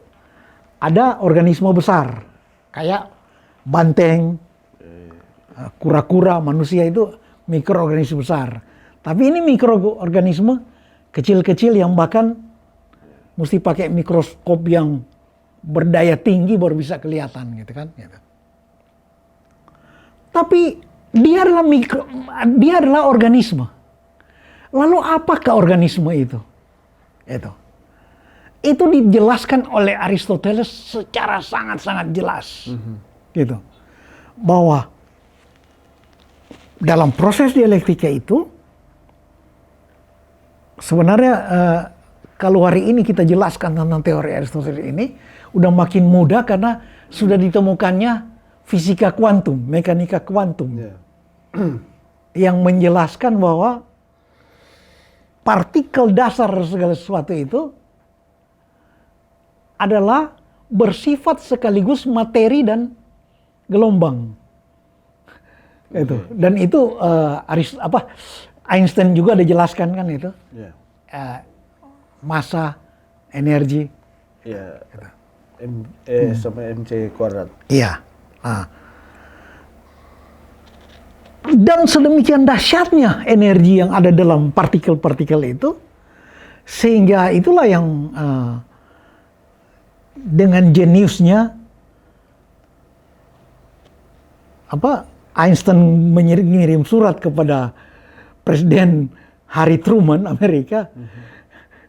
ada organisme besar. Kayak banteng, kura-kura, manusia itu mikroorganisme besar. Tapi ini mikroorganisme kecil-kecil yang bahkan mesti pakai mikroskop yang berdaya tinggi baru bisa kelihatan gitu kan. Gitu. Tapi dia adalah organisme. Lalu apakah organisme itu? Itu dijelaskan oleh Aristoteles secara sangat-sangat jelas. Gitu. Bahwa dalam proses dialektika itu sebenarnya kalau hari ini kita jelaskan tentang teori Aristoteles ini udah makin mudah karena sudah ditemukannya fisika kuantum, mekanika kuantum. Yang menjelaskan bahwa partikel dasar segala sesuatu itu adalah bersifat sekaligus materi dan gelombang. Itu. Dan itu Einstein juga dijelaskan kan itu. Massa, energi. Sama MC kuadrat. Iya. Nah. Dan sedemikian dahsyatnya energi yang ada dalam partikel-partikel itu, sehingga itulah yang dengan jeniusnya Einstein mengirim surat kepada Presiden Harry Truman Amerika.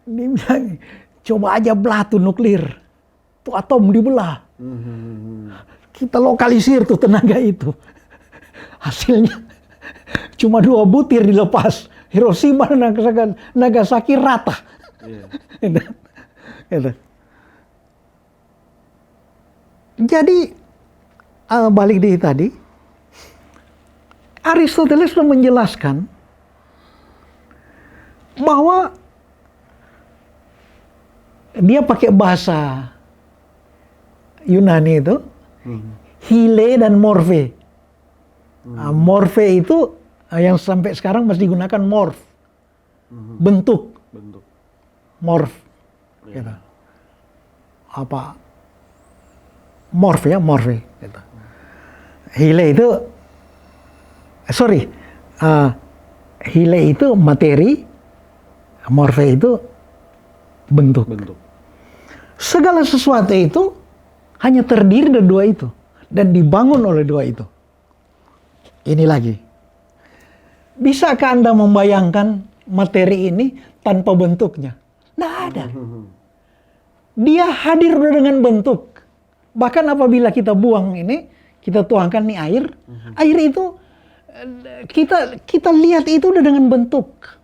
Dia bilang, Coba aja batu nuklir, tuh atom dibelah. Kita lokalisir tuh tenaga itu. Hasilnya cuma 2 butir dilepas. Hiroshima dan Nagasaki rata. Gitu. Jadi balik di tadi, Aristoteles sudah menjelaskan bahwa dia pakai bahasa Yunani itu, hile dan morphe. Morphe itu yang sampai sekarang masih digunakan morph, bentuk, morph, gitu. Apa? Morph ya, morphe. Gitu. Hile itu, hile itu materi, morphe itu bentuk. Segala sesuatu itu hanya terdiri dari 2 itu dan dibangun oleh 2 itu. Ini lagi. Bisakah Anda membayangkan materi ini tanpa bentuknya? Nggak ada. Dia hadir dengan bentuk. Bahkan apabila kita buang ini, kita tuangkan nih air itu kita lihat itu udah dengan bentuk.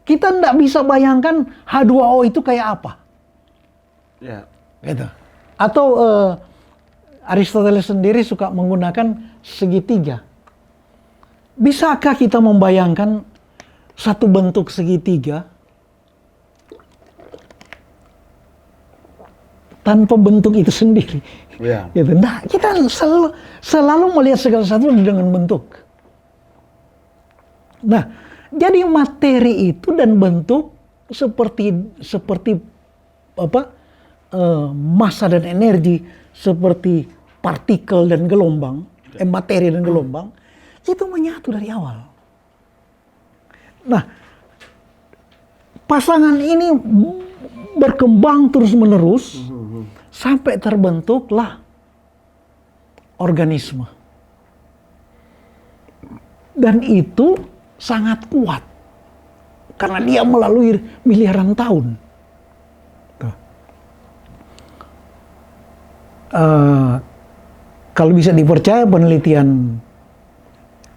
Kita nggak bisa bayangkan H2O itu kayak apa. Ya. Gitu. Atau Aristoteles sendiri suka menggunakan segitiga. Bisakah kita membayangkan satu bentuk segitiga tanpa bentuk itu sendiri? Ya. Gitu. Nah, kita selalu melihat segala sesuatu dengan bentuk. Nah, jadi materi itu dan bentuk seperti apa? Massa dan energi, seperti partikel dan gelombang, materi dan gelombang, itu menyatu dari awal. Nah, pasangan ini berkembang terus-menerus sampai terbentuklah organisme. Dan itu sangat kuat karena dia melalui miliaran tahun. Kalau bisa dipercaya penelitian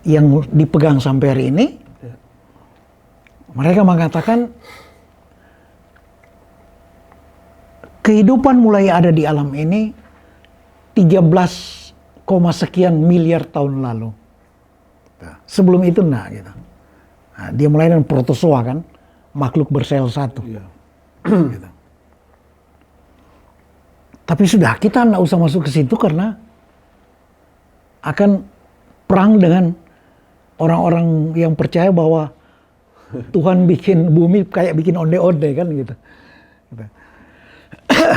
yang dipegang sampai hari ini, mereka mengatakan kehidupan mulai ada di alam ini 13, sekian miliar tahun lalu. Sebelum itu gitu. Nah, dia mulai dengan protozoa kan, makhluk bersel satu. Gitu. Tapi sudah, kita nggak usah masuk ke situ karena akan perang dengan orang-orang yang percaya bahwa Tuhan bikin bumi kayak bikin onde-onde kan gitu.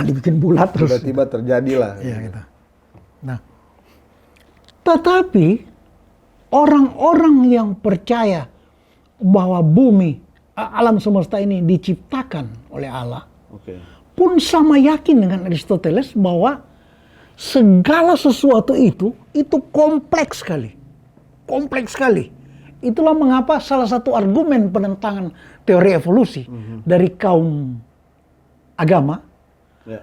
Dibikin bulat terus. Tiba-tiba terjadilah. Iya gitu. Nah, tetapi orang-orang yang percaya bahwa bumi, alam semesta ini diciptakan oleh Allah, pun sama yakin dengan Aristoteles bahwa segala sesuatu itu kompleks sekali. Kompleks sekali. Itulah mengapa salah satu argumen penentangan teori evolusi dari kaum agama,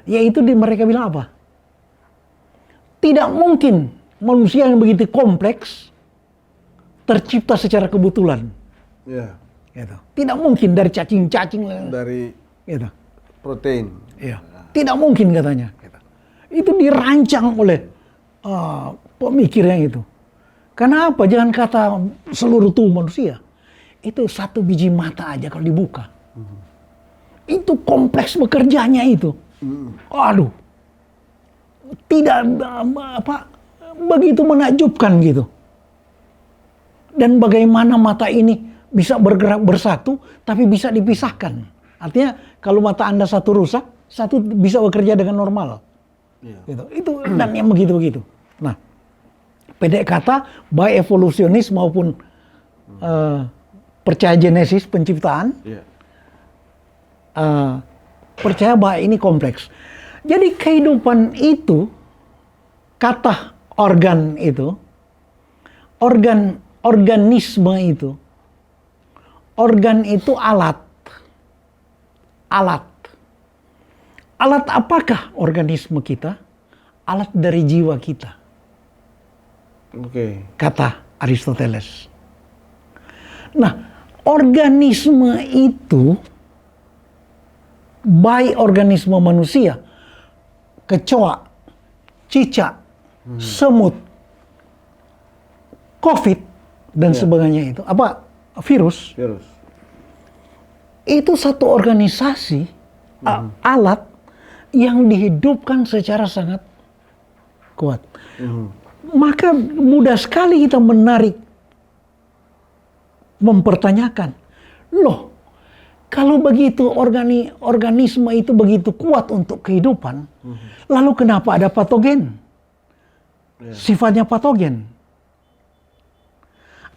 yaitu mereka bilang apa? Tidak mungkin manusia yang begitu kompleks tercipta secara kebetulan. Gitu. Tidak mungkin dari cacing-cacing. Dari gitu. Protein. Iya. Tidak mungkin katanya. Itu dirancang oleh pemikirnya itu. Kenapa? Jangan kata seluruh tubuh manusia. Itu satu biji mata aja kalau dibuka. Itu kompleks bekerjanya itu. Aduh. Tidak begitu menakjubkan gitu. Dan bagaimana mata ini bisa bergerak bersatu tapi bisa dipisahkan. Artinya kalau mata Anda satu rusak, satu bisa bekerja dengan normal. Gitu. Itu dan yang begitu-begitu. Nah, pendek kata, baik evolusionis maupun percaya genesis penciptaan, percaya bahwa ini kompleks. Jadi kehidupan itu, kata organ itu, organisme itu, organ itu alat. alat. Alat apakah organisme kita? Alat dari jiwa kita. Oke. Kata Aristoteles. Nah, organisme itu, baik organisme manusia, kecoa, cicak, semut, COVID, dan sebagainya itu, virus, itu satu organisasi, alat yang dihidupkan secara sangat kuat. Maka mudah sekali kita mempertanyakan, loh, kalau begitu organisme itu begitu kuat untuk kehidupan, lalu kenapa ada patogen? Sifatnya patogen.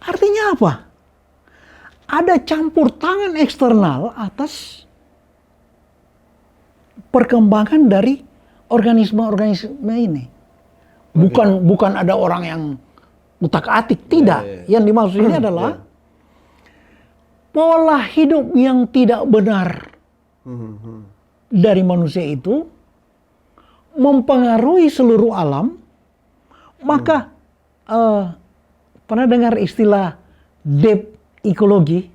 Artinya apa? Ada campur tangan eksternal atas perkembangan dari organisme-organisme ini. Bukan ada orang yang utak-atik, tidak. Yang dimaksud ini adalah pola hidup yang tidak benar dari manusia itu mempengaruhi seluruh alam. Maka pernah dengar istilah deep ekologi,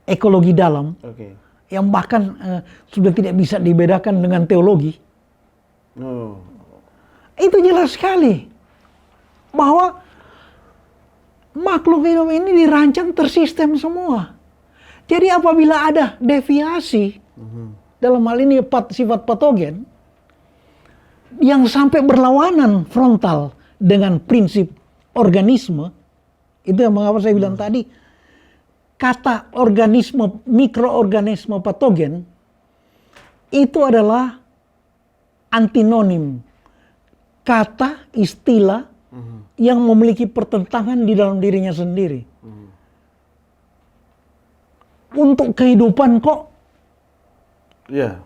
ekologi dalam, yang bahkan sudah tidak bisa dibedakan dengan teologi. Itu jelas sekali bahwa makhluk hidup ini dirancang tersistem semua. Jadi apabila ada deviasi, dalam hal ini sifat patogen, yang sampai berlawanan frontal dengan prinsip organisme, itu yang mengapa saya bilang tadi, kata organisme, mikroorganisme patogen, itu adalah antinonim, kata, istilah, yang memiliki pertentangan di dalam dirinya sendiri. Untuk kehidupan kok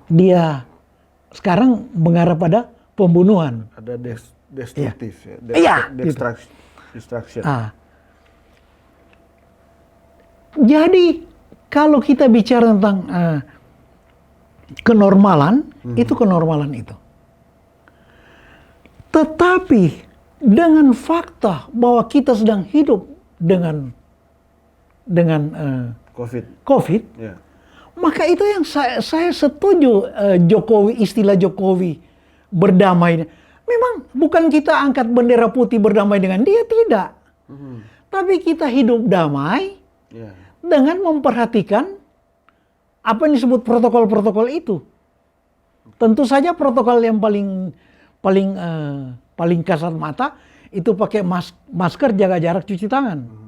dia sekarang mengarah pada pembunuhan. Ada destruktif, destruction. Jadi kalau kita bicara tentang kenormalan, itu kenormalan itu. Tetapi dengan fakta bahwa kita sedang hidup dengan COVID, maka itu yang saya setuju Jokowi, istilah Jokowi berdamai. Memang bukan kita angkat bendera putih berdamai dengan dia, tidak. Tapi kita hidup damai dengan memperhatikan apa yang disebut protokol-protokol itu. Tentu saja protokol yang paling kasat mata itu pakai masker, jaga jarak, cuci tangan.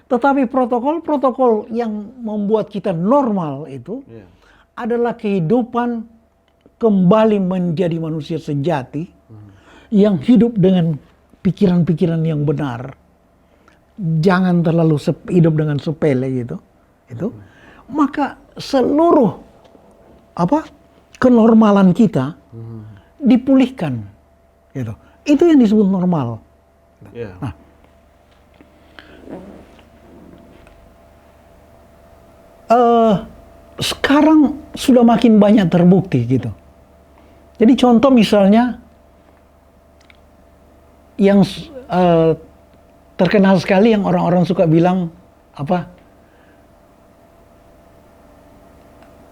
Tetapi protokol-protokol yang membuat kita normal itu adalah kehidupan kembali menjadi manusia sejati yang hidup dengan pikiran-pikiran yang benar. Jangan terlalu hidup dengan sepele gitu. Itu. Maka seluruh kenormalan kita dipulihkan. Gitu. Itu yang disebut normal. Nah, sekarang sudah makin banyak terbukti gitu. Jadi contoh misalnya yang terkenal sekali yang orang-orang suka bilang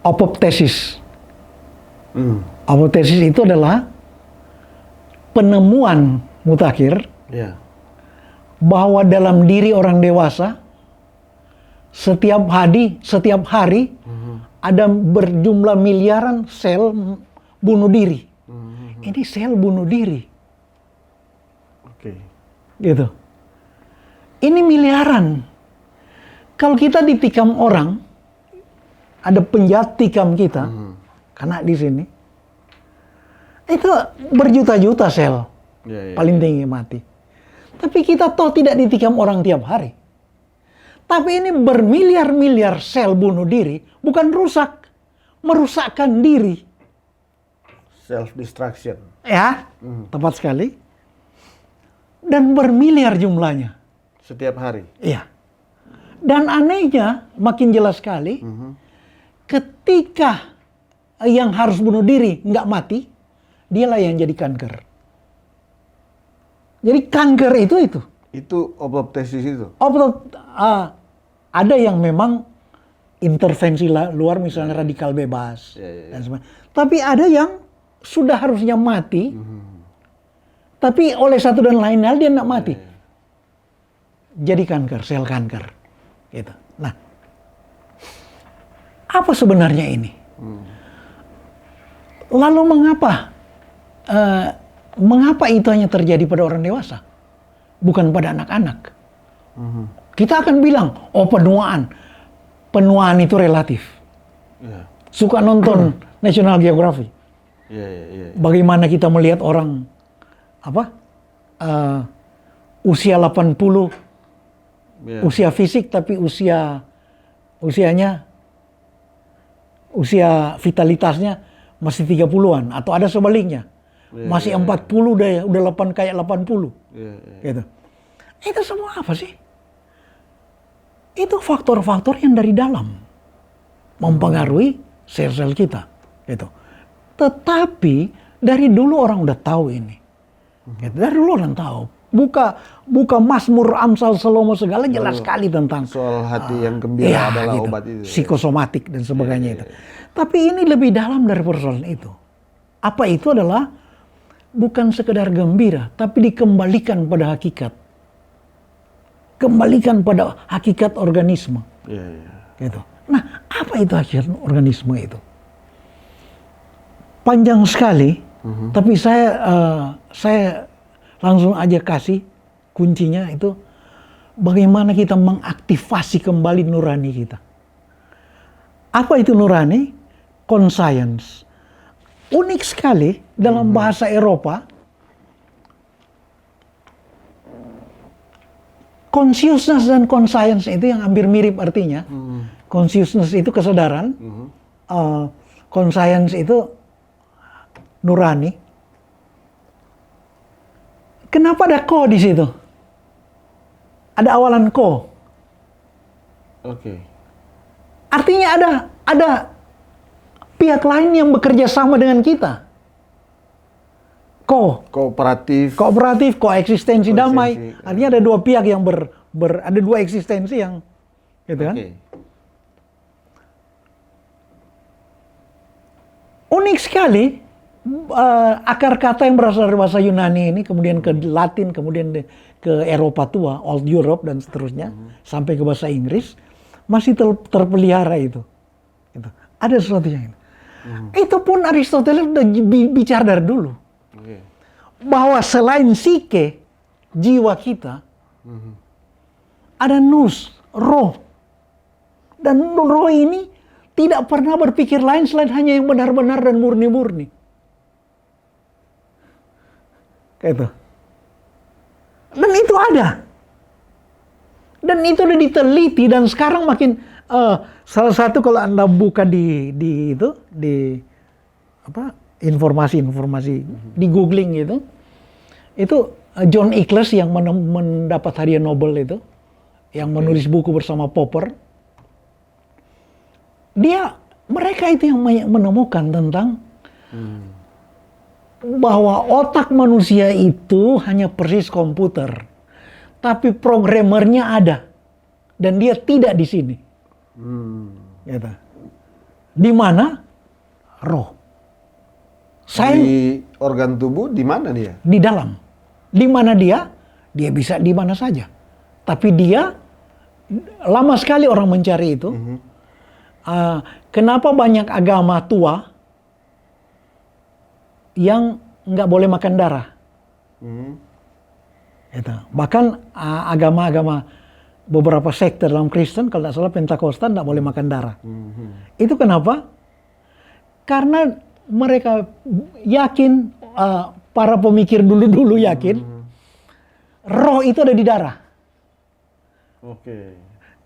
apoptosis. Apoptosis itu adalah penemuan mutakhir bahwa dalam diri orang dewasa setiap hari ada berjumlah miliaran sel bunuh diri. Ini sel bunuh diri. Gitu. Ini miliaran. Kalau kita ditikam orang, ada penjahat tikam kita, karena di sini, itu berjuta-juta sel paling tinggi mati. Tapi kita toh tidak ditikam orang tiap hari. Tapi ini bermiliar-miliar sel bunuh diri, bukan merusakkan diri. Self-destruction. Ya, tepat sekali. Dan bermiliar jumlahnya. Setiap hari? Iya. Dan anehnya, makin jelas sekali, ketika yang harus bunuh diri nggak mati, dialah yang jadi kanker. Jadi kanker itu. Itu apoptosis itu. Ada yang memang intervensi luar, misalnya radikal bebas dan sebagainya. Tapi ada yang sudah harusnya mati, tapi oleh satu dan lain hal dia nggak mati. Jadi kanker, sel kanker. Gitu. Nah, apa sebenarnya ini? Lalu mengapa itu hanya terjadi pada orang dewasa, bukan pada anak-anak? Kita akan bilang, penuaan itu relatif. Suka nonton National Geographic. Bagaimana kita melihat orang usia 80, usia fisik tapi usia vitalitasnya masih 30-an, atau ada sebaliknya. Masih 40 udah 80. Gitu. Itu semua apa sih? Itu faktor-faktor yang dari dalam mempengaruhi sel-sel kita, gitu. Tetapi dari dulu orang udah tahu ini, gitu. Dari dulu orang tahu. Buka Mazmur, Amsal, Salomo segala jelas sekali tentang soal hati yang gembira adalah gitu. obat itu. Psikosomatik dan sebagainya itu. Tapi ini lebih dalam dari persoalan itu. Apa itu adalah bukan sekedar gembira, tapi dikembalikan pada hakikat. Kembalikan pada hakikat organisme. Gitu. Nah, apa itu hakikat organisme itu? Panjang sekali, tapi saya langsung aja kasih kuncinya itu bagaimana kita mengaktifasi kembali nurani kita. Apa itu nurani? Conscience. Unik sekali dalam bahasa Eropa. Consciousness dan conscience itu yang hampir mirip artinya. Consciousness itu kesadaran, conscience itu nurani. Kenapa ada ko di situ? Ada awalan ko. Artinya ada pihak lain yang bekerja sama dengan kita. Kooperatif, koeksistensi damai. Artinya ada dua pihak yang ada dua eksistensi yang, gitu kan? Unik sekali, akar kata yang berasal dari bahasa Yunani ini, kemudian ke Latin, kemudian ke Eropa tua, Old Europe dan seterusnya, sampai ke bahasa Inggris, masih terpelihara itu. Gitu. Ada sesuatu yang ini. Itu pun Aristoteles udah bicara dari dulu. Bahwa selain psike, jiwa kita, ada nous, roh. Dan roh ini tidak pernah berpikir lain selain hanya yang benar-benar dan murni-murni. Kayak itu. Dan itu ada. Dan itu udah diteliti dan sekarang makin salah satu kalau Anda buka di informasi di googling gitu, itu John Eccles yang mendapat hadiah Nobel itu, yang menulis buku bersama Popper, mereka itu yang menemukan tentang bahwa otak manusia itu hanya persis komputer, tapi programmernya ada dan dia tidak di sini. Gitu. Di mana? Roh. Di organ tubuh di mana dia? Di dalam. Di mana dia? Dia bisa di mana saja. Tapi dia lama sekali orang mencari itu. Kenapa banyak agama tua yang nggak boleh makan darah? Gitu. Bahkan agama-agama beberapa sekte dalam Kristen, kalau tidak salah Pentakosta, tidak boleh makan darah. Itu kenapa? Karena mereka yakin, para pemikir dulu yakin, roh itu ada di darah.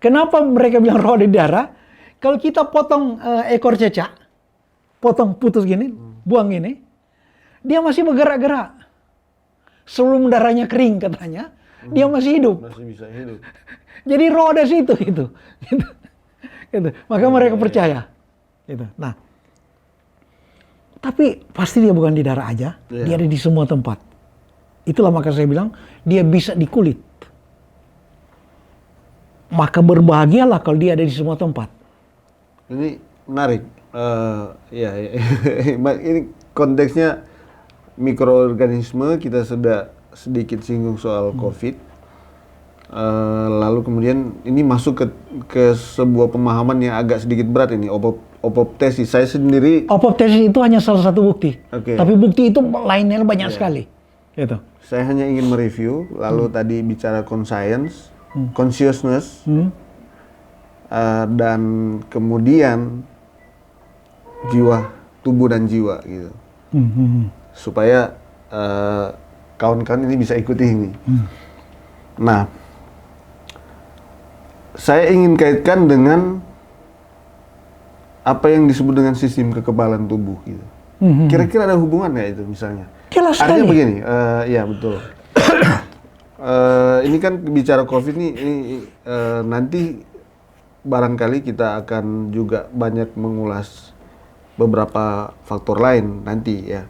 Kenapa mereka bilang roh ada di darah? Kalau kita potong ekor cecak, potong putus gini, buang ini, dia masih bergerak-gerak. Sebelum darahnya kering katanya, dia masih hidup. Masih bisa hidup. Jadi roh ada situ gitu. Maka mereka percaya. Gitu. Nah, Tapi pasti dia bukan di darah aja, dia ada di semua tempat. Itulah maka saya bilang dia bisa di kulit. Maka berbahagialah kalau dia ada di semua tempat. Ini menarik. Ini konteksnya mikroorganisme, kita sudah sedikit singgung soal COVID. Lalu kemudian ini masuk ke sebuah pemahaman yang agak sedikit berat ini, apoptosis. Saya sendiri Apoptosis itu hanya salah satu bukti. Oke. Tapi bukti itu lainnya banyak sekali. Gitu. Saya hanya ingin mereview, lalu tadi bicara conscience, consciousness, dan kemudian jiwa, tubuh dan jiwa gitu. Supaya kawan-kawan ini bisa ikuti ini. Nah, saya ingin kaitkan dengan apa yang disebut dengan sistem kekebalan tubuh gitu. Kira-kira ada hubungan nggak itu misalnya? Jelas Artinya sekali. begini, ya betul. Ini kan bicara COVID ini nanti barangkali kita akan juga banyak mengulas beberapa faktor lain nanti ya.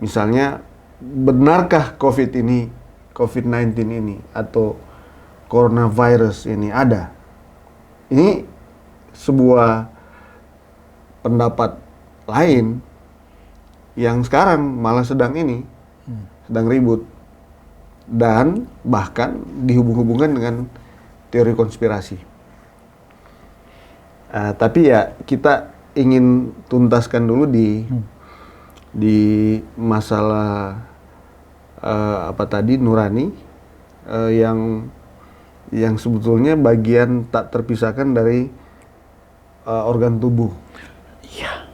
Misalnya, benarkah COVID-19 ini atau coronavirus ini ada? Ini sebuah pendapat lain yang sekarang malah sedang ribut dan bahkan dihubung-hubungkan dengan teori konspirasi. Tapi ya kita ingin tuntaskan dulu di masalah nurani yang sebetulnya bagian tak terpisahkan dari organ tubuh. Iya.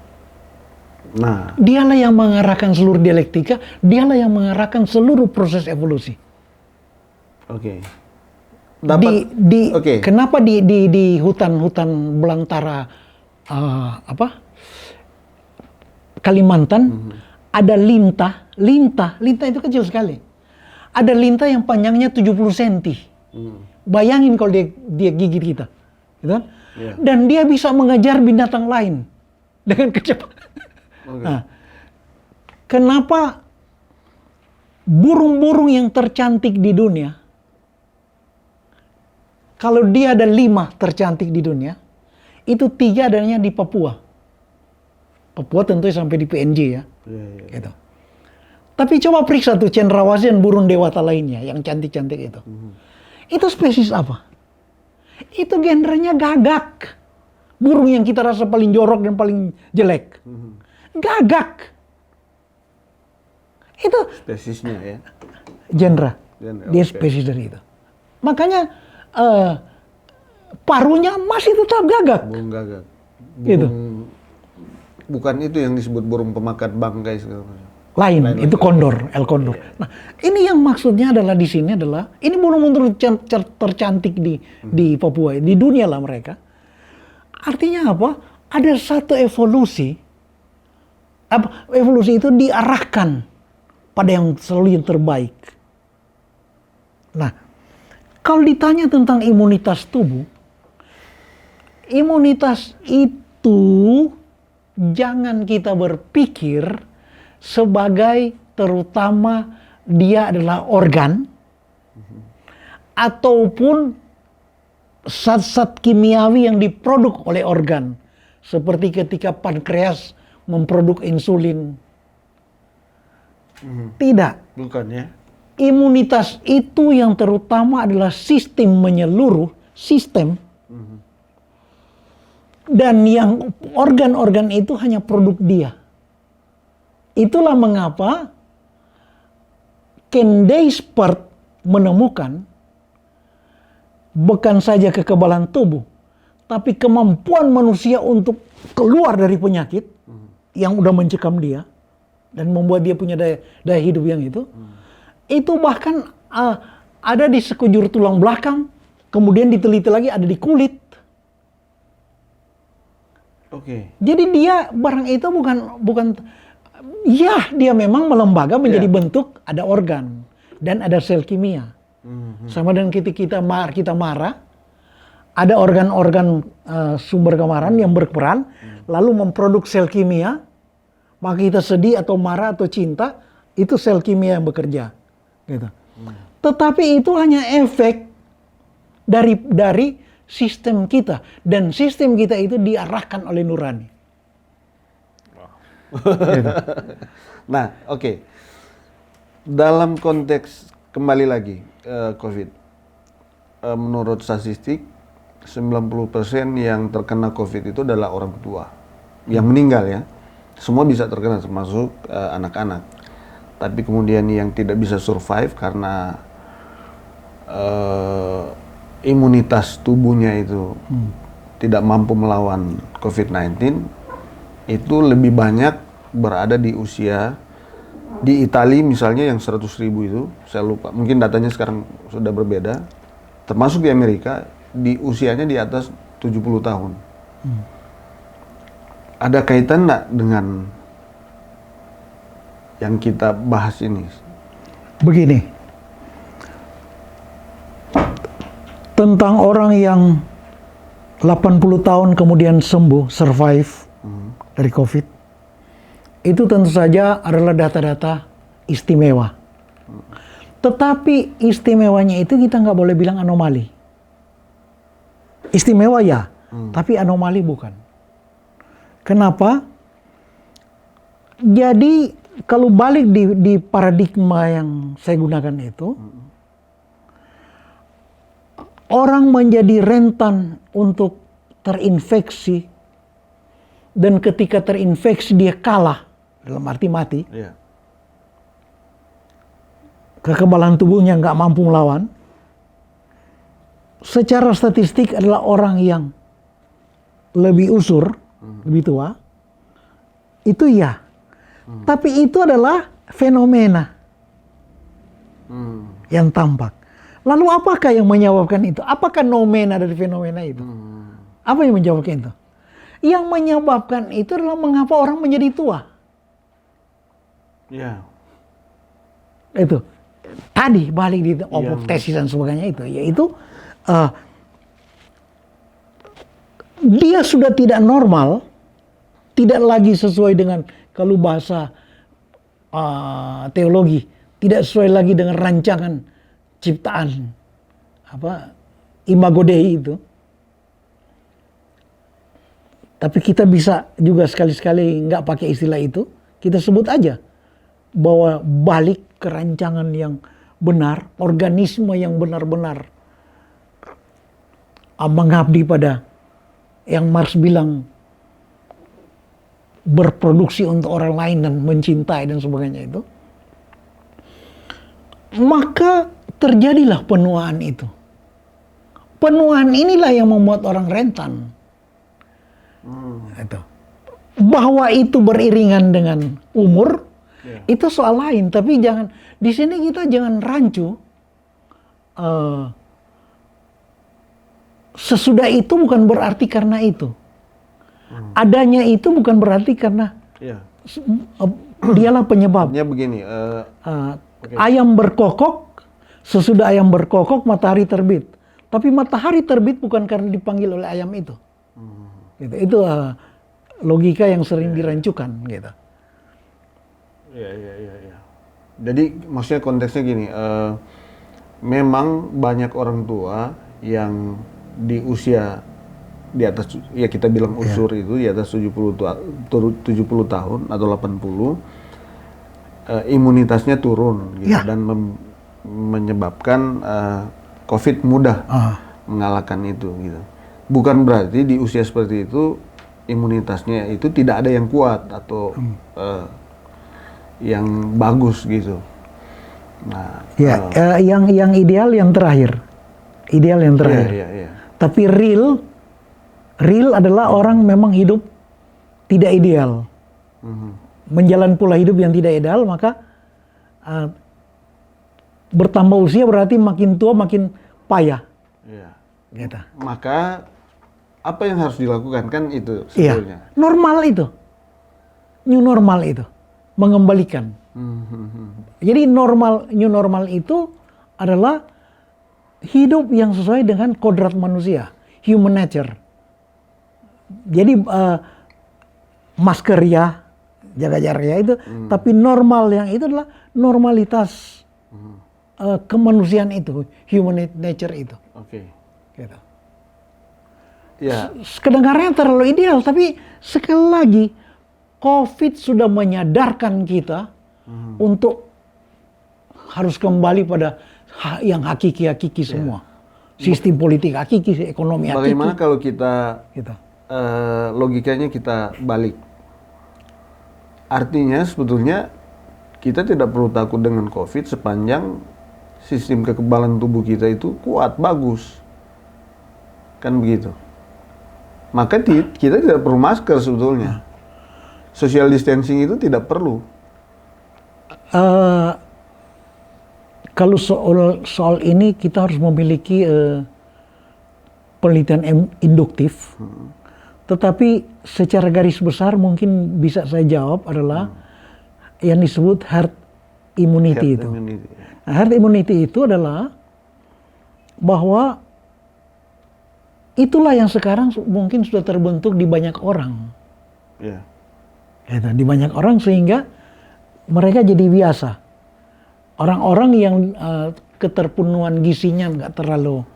Nah, Dialah yang mengarahkan seluruh dialektika, dialah yang mengarahkan seluruh proses evolusi. oke. Kenapa di hutan-hutan belantara Kalimantan ada lintah itu kecil sekali. Ada lintah yang panjangnya 70 cm. Bayangin kalau dia gigit kita, gitu kan? Yeah. Dan dia bisa mengejar binatang lain dengan kecepatan. Nah, kenapa burung-burung yang tercantik di dunia, kalau dia ada 5 tercantik di dunia, itu 3 adanya di Papua. Papua tentu sampai di PNJ ya. Gitu. Tapi coba periksa tuh cendrawasih dan burung dewata lainnya yang cantik-cantik itu. Itu spesies apa? Itu genrenya gagak. Burung yang kita rasa paling jorok dan paling jelek. Gagak. Itu Spesiesnya ya. genre. Dia Oke. spesies dari itu. Makanya paruhnya masih tetap gagak. Burung gagak. Gitu. Bukan itu yang disebut burung pemakan bangkai segala macam. Lain, itu kondor, el kondor. Nah, ini yang maksudnya adalah di sini adalah ini burung-burung tercantik di Papua, di dunia lah mereka. Artinya apa? Ada satu evolusi. Evolusi itu diarahkan pada yang selalu yang terbaik. Nah, kalau ditanya tentang imunitas tubuh, imunitas itu jangan kita berpikir sebagai terutama dia adalah organ ataupun zat-zat kimiawi yang diproduk oleh organ. Seperti ketika pankreas memproduk insulin. Tidak. Bukan ya? Imunitas itu yang terutama adalah sistem menyeluruh, sistem. Dan yang organ-organ itu hanya produk dia. Itulah mengapa Ken Deispert menemukan bukan saja kekebalan tubuh, tapi kemampuan manusia untuk keluar dari penyakit yang udah mencekam dia dan membuat dia punya daya hidup yang itu bahkan ada di sekujur tulang belakang, kemudian diteliti lagi ada di kulit. Oke. Jadi dia barang itu bukan ya dia memang melembaga menjadi bentuk ada organ dan ada sel kimia. Sama dengan ketika kita marah, ada organ-organ sumber kemarahan yang berperan lalu memproduksi sel kimia, Maka kita sedih atau marah atau cinta, itu sel kimia yang bekerja. Gitu. Tetapi itu hanya efek dari sistem kita. Dan sistem kita itu diarahkan oleh nurani. Gitu. Nah, oke. Dalam konteks kembali lagi COVID, menurut statistik 90% yang terkena COVID itu adalah orang tua yang meninggal ya. Semua bisa terkena termasuk anak-anak. Tapi kemudian yang tidak bisa survive karena imunitas tubuhnya itu tidak mampu melawan COVID-19 itu lebih banyak berada di usia. Di Italia misalnya yang 100.000 itu, saya lupa, mungkin datanya sekarang sudah berbeda, termasuk di Amerika, di usianya di atas 70 tahun. Ada kaitan nggak dengan yang kita bahas ini? Begini, tentang orang yang 80 tahun kemudian sembuh, survive dari COVID, itu tentu saja adalah data-data istimewa. Tetapi istimewanya itu kita nggak boleh bilang anomali. Istimewa ya, tapi anomali bukan. Kenapa? Jadi kalau balik di paradigma yang saya gunakan itu, orang menjadi rentan untuk terinfeksi, dan ketika terinfeksi dia kalah, dalam arti mati, kekebalan tubuhnya nggak mampu melawan, secara statistik adalah orang yang lebih usur, lebih tua, itu ya. Tapi itu adalah fenomena yang tampak. Lalu apakah yang menyebabkan itu? Apakah nomena dari fenomena itu? Apa yang menyebabkan itu? Yang menyebabkan itu adalah mengapa orang menjadi tua. Ya. Itu tadi balik di apoptosis dan sebagainya itu, yaitu dia sudah tidak normal, tidak lagi sesuai dengan, kalau bahasa teologi, tidak sesuai lagi dengan rancangan ciptaan imago Dei itu. Tapi kita bisa juga sekali-sekali nggak pakai istilah itu, kita sebut aja bahwa balik ke rancangan yang benar, organisme yang benar-benar mengabdi pada yang Marx bilang berproduksi untuk orang lain dan mencintai dan sebagainya itu, maka terjadilah penuaan itu. Penuaan inilah yang membuat orang rentan. Itu. Bahwa itu beriringan dengan umur, itu soal lain. Tapi jangan, di sini kita jangan rancu. Sesudah itu bukan berarti karena itu. Adanya itu bukan berarti karena dialah penyebabnya. Begini, ayam berkokok, sesudah ayam berkokok matahari terbit. Tapi matahari terbit bukan karena dipanggil oleh ayam itu. Gitu. Itu logika yang sering dirancukan, gitu. Iya. Jadi maksudnya konteksnya gini, memang banyak orang tua yang di usia di atas, ya kita bilang usur itu di atas 70 tahun atau 80, imunitasnya turun gitu, dan menyebabkan COVID mudah mengalahkan itu gitu. Bukan berarti di usia seperti itu imunitasnya itu tidak ada yang kuat atau yang bagus gitu. Nah, yang ideal yang terakhir. Iya. Tapi real adalah orang memang hidup tidak ideal. Menjalani pola hidup yang tidak ideal, maka bertambah usia berarti makin tua makin payah. Gitu. Maka apa yang harus dilakukan kan itu sebetulnya. Normal itu. New normal itu. Mengembalikan. Jadi new normal itu adalah hidup yang sesuai dengan kodrat manusia. Human nature. Jadi masker ya, jaga jarak ya itu. Tapi normal yang itu adalah normalitas kemanusiaan itu, human nature itu. Oke. Gitu. Ya. Kedengarannya terlalu ideal, tapi sekali lagi COVID sudah menyadarkan kita untuk harus kembali pada yang hakiki-hakiki semua. Sistem politik hakiki, ekonomi hakiki. Bagaimana kalau kita Gitu. logikanya kita balik? Artinya sebetulnya kita tidak perlu takut dengan COVID sepanjang sistem kekebalan tubuh kita itu kuat, bagus. Kan begitu. Maka kita tidak perlu masker sebetulnya. Social distancing itu tidak perlu. Kalau soal ini kita harus memiliki penelitian induktif. Tetapi secara garis besar mungkin bisa saya jawab adalah yang disebut herd immunity itu. Nah, herd immunity itu adalah bahwa itulah yang sekarang mungkin sudah terbentuk di banyak orang. Yeah. Di banyak orang sehingga mereka jadi biasa. Orang-orang yang keterpenuhan gizinya nggak terlalu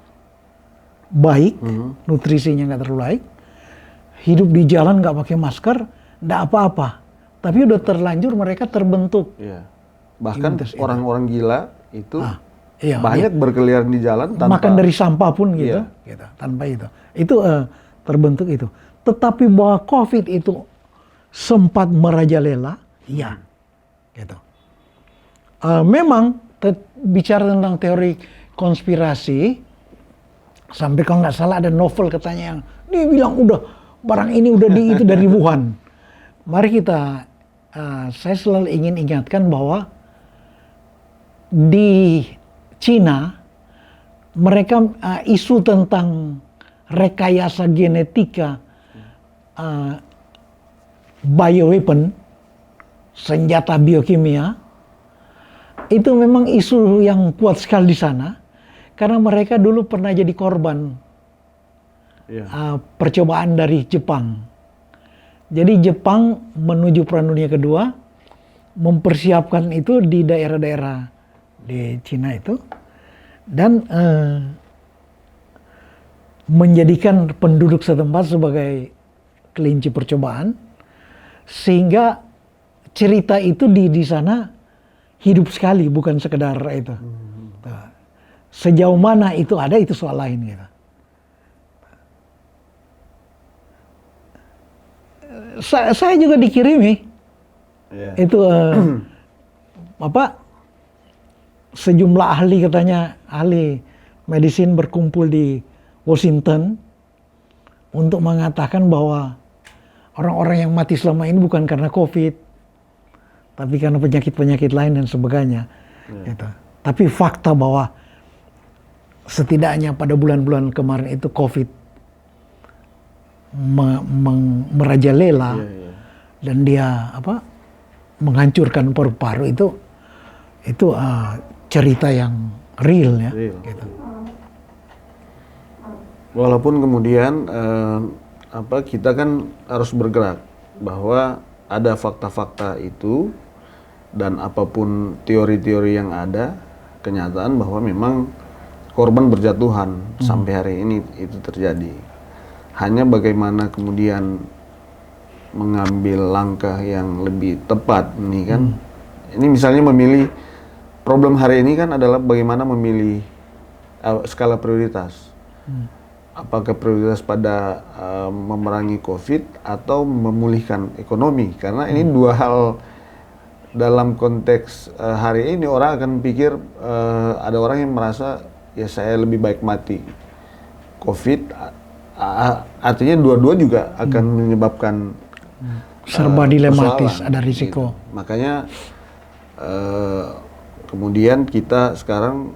baik, nutrisinya nggak terlalu baik, hidup di jalan nggak pakai masker, nggak apa-apa. Tapi udah terlanjur mereka terbentuk. Yeah. Bahkan orang-orang gila itu banyak iya. berkeliaran di jalan tanpa makan dari sampah pun gitu, tanpa itu terbentuk itu. Tetapi bahwa COVID itu sempat merajalela, iya, gitu. Memang bicara tentang teori konspirasi, sampai kalau nggak salah ada novel katanya yang dia bilang udah barang ini udah itu dari Wuhan. Mari kita, saya selalu ingin ingatkan bahwa di Cina, mereka isu tentang rekayasa genetika bioweapon, senjata biokimia, itu memang isu yang kuat sekali di sana, karena mereka dulu pernah jadi korban percobaan dari Jepang. Jadi Jepang menuju Perang Dunia Kedua mempersiapkan itu di daerah-daerah di Cina itu, dan menjadikan penduduk setempat sebagai kelinci percobaan, sehingga cerita itu di sana hidup sekali, bukan sekedar itu. Sejauh mana itu ada itu soal lain gitu. Saya juga dikirimi itu sejumlah ahli, katanya ahli medicine berkumpul di Washington untuk mengatakan bahwa orang-orang yang mati selama ini bukan karena COVID, tapi karena penyakit-penyakit lain dan sebagainya. Gitu. Tapi fakta bahwa setidaknya pada bulan-bulan kemarin itu COVID merajalela dan dia menghancurkan paru-paru itu cerita yang real ya. Gitu. Walaupun kemudian kita kan harus bergerak bahwa ada fakta-fakta itu, dan apapun teori-teori yang ada, kenyataan bahwa memang korban berjatuhan sampai hari ini itu terjadi. Hanya bagaimana kemudian mengambil langkah yang lebih tepat nih kan. Ini misalnya memilih, problem hari ini kan adalah bagaimana memilih skala prioritas. Apakah prioritas pada memerangi COVID atau memulihkan ekonomi? Karena ini dua hal dalam konteks hari ini. Orang akan pikir ada orang yang merasa ya saya lebih baik mati COVID. Artinya dua-dua juga akan menyebabkan serba dilematis, ada risiko. Gitu. Makanya kemudian kita sekarang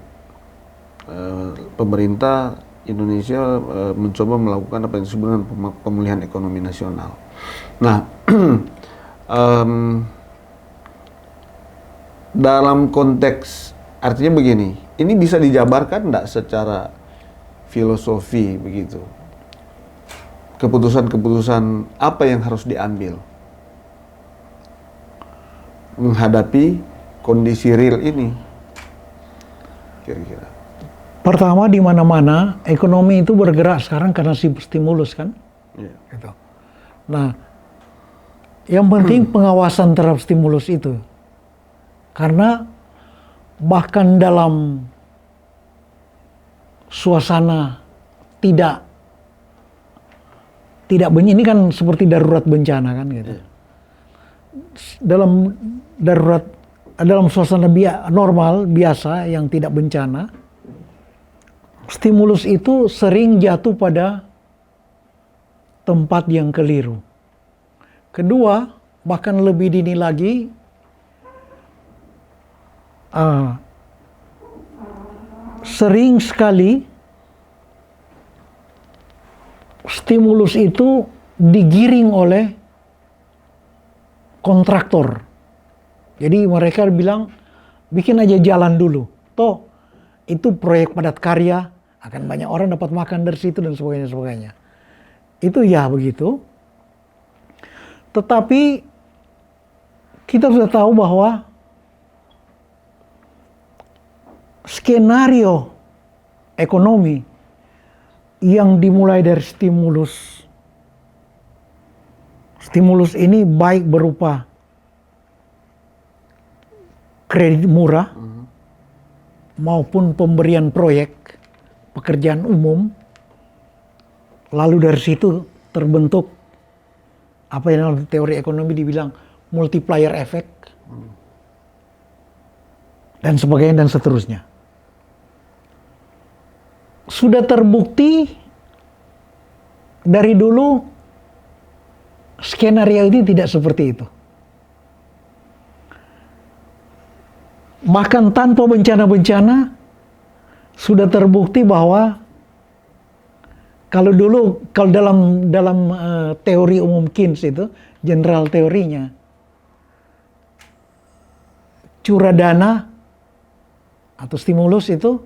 pemerintah Indonesia mencoba melakukan apa yang disebut dengan pemulihan ekonomi nasional. Nah, dalam konteks, artinya begini, ini bisa dijabarkan enggak secara filosofi begitu? Keputusan-keputusan apa yang harus diambil? menghadapi kondisi real ini? Kira-kira. Pertama, di mana-mana ekonomi itu bergerak sekarang karena stimulus kan. Iya. Gitu. Nah, yang penting pengawasan terhadap stimulus itu. Karena bahkan dalam suasana tidak ini kan seperti darurat bencana kan gitu. Dalam suasana normal biasa yang tidak bencana, stimulus itu sering jatuh pada tempat yang keliru. Kedua, bahkan lebih dini lagi, sering sekali stimulus itu digiring oleh kontraktor. Jadi mereka bilang, bikin aja jalan dulu. Toh, itu proyek padat karya, akan banyak orang dapat makan dari situ dan sebagainya. Itu ya begitu. Tetapi kita sudah tahu bahwa skenario ekonomi yang dimulai dari stimulus ini baik berupa kredit murah maupun pemberian proyek pekerjaan umum, lalu dari situ terbentuk apa yang dalam teori ekonomi dibilang multiplier effect dan sebagainya dan seterusnya. Sudah terbukti dari dulu skenario ini tidak seperti itu. Bahkan tanpa bencana-bencana sudah terbukti bahwa kalau dalam teori umum Keynes itu, general teorinya, curah dana atau stimulus itu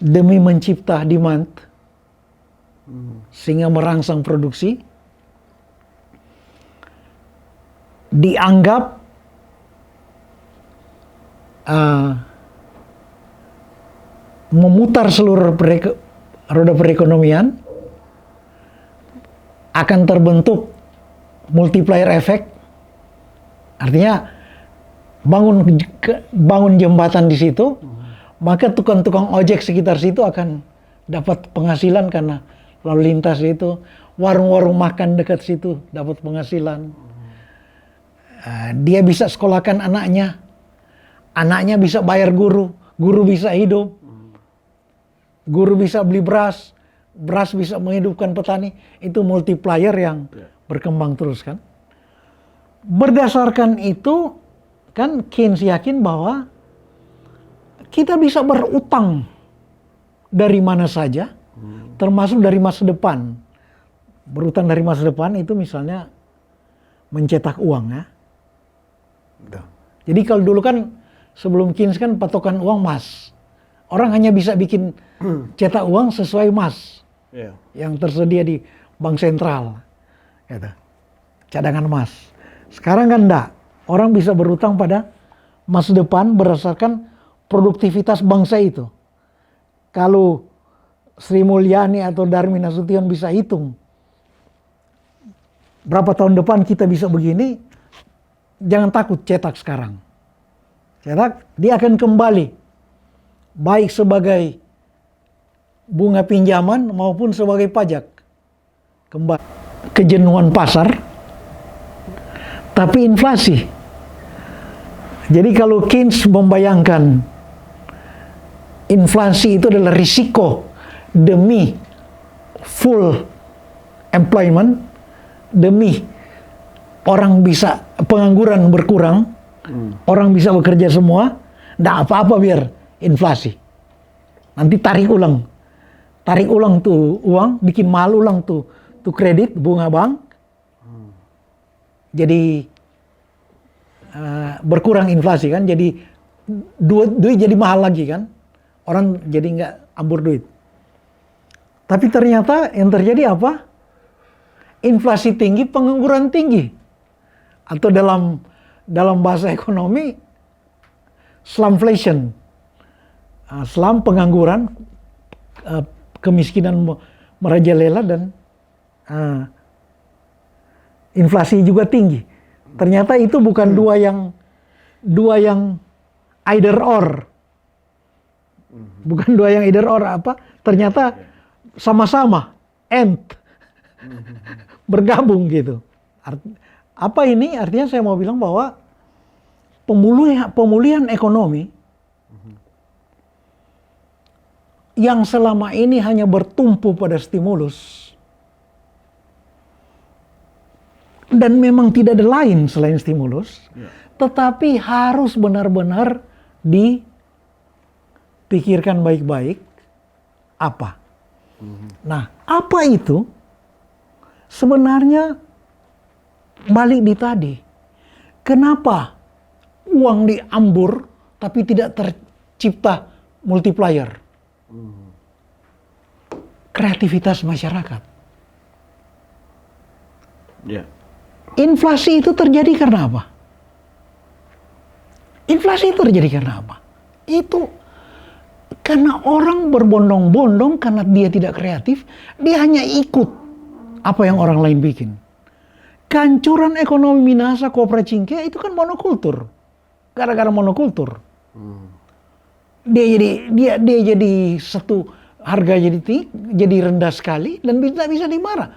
demi mencipta demand sehingga merangsang produksi, dianggap memutar seluruh roda perekonomian, akan terbentuk multiplier effect. Artinya bangun jembatan di situ, maka tukang-tukang ojek sekitar situ akan dapat penghasilan karena lalu lintas itu, warung-warung makan dekat situ dapat penghasilan. Dia bisa sekolahkan anaknya bisa bayar guru bisa hidup, guru bisa beli beras bisa menghidupkan petani. Itu multiplier yang berkembang terus kan. Berdasarkan itu kan Keynes yakin bahwa kita bisa berutang dari mana saja, termasuk dari masa depan. Berutang dari masa depan itu misalnya mencetak uang ya. Jadi kalau dulu kan sebelum Keynes kan patokan uang emas. Orang hanya bisa bikin cetak uang sesuai emas yang tersedia di bank sentral, gitu. Cadangan emas. Sekarang kan enggak. Orang bisa berutang pada masa depan berdasarkan produktivitas bangsa itu. Kalau Sri Mulyani atau Darmin Nasution bisa hitung berapa tahun depan kita bisa begini, jangan takut cetak sekarang. Cetak, dia akan kembali baik sebagai bunga pinjaman maupun sebagai pajak. Kembali kejenuhan pasar, tapi inflasi. Jadi kalau Keynes membayangkan inflasi itu adalah risiko demi full employment, demi orang bisa pengangguran berkurang, orang bisa bekerja semua, enggak apa-apa biar inflasi. Nanti tarik ulang tuh uang, bikin mahal ulang tuh kredit bunga bank. Jadi berkurang inflasi kan, jadi duit jadi mahal lagi kan, orang jadi nggak ambur duit. Tapi ternyata yang terjadi apa? Inflasi tinggi, pengangguran tinggi. Atau dalam dalam bahasa ekonomi slumflation, slum pengangguran, kemiskinan merajalela dan inflasi juga tinggi. Ternyata itu bukan dua yang either or. Bukan dua yang either or apa? Ternyata sama-sama and bergabung gitu. Apa ini? Artinya saya mau bilang bahwa pemulihan ekonomi yang selama ini hanya bertumpu pada stimulus dan memang tidak ada lain selain stimulus, tetapi harus benar-benar dipikirkan baik-baik apa. Nah, apa itu? Sebenarnya balik di tadi. Kenapa uang diambur tapi tidak tercipta multiplier? Kreativitas masyarakat. Inflasi itu terjadi karena apa? Inflasi itu terjadi karena apa? Itu karena orang berbondong-bondong karena dia tidak kreatif, dia hanya ikut apa yang orang lain bikin. Kehancuran ekonomi Minahasa, Kopra, Cingkea itu kan monokultur. Gara-gara monokultur. Dia jadi satu harga jadi rendah sekali dan tidak bisa dimarah.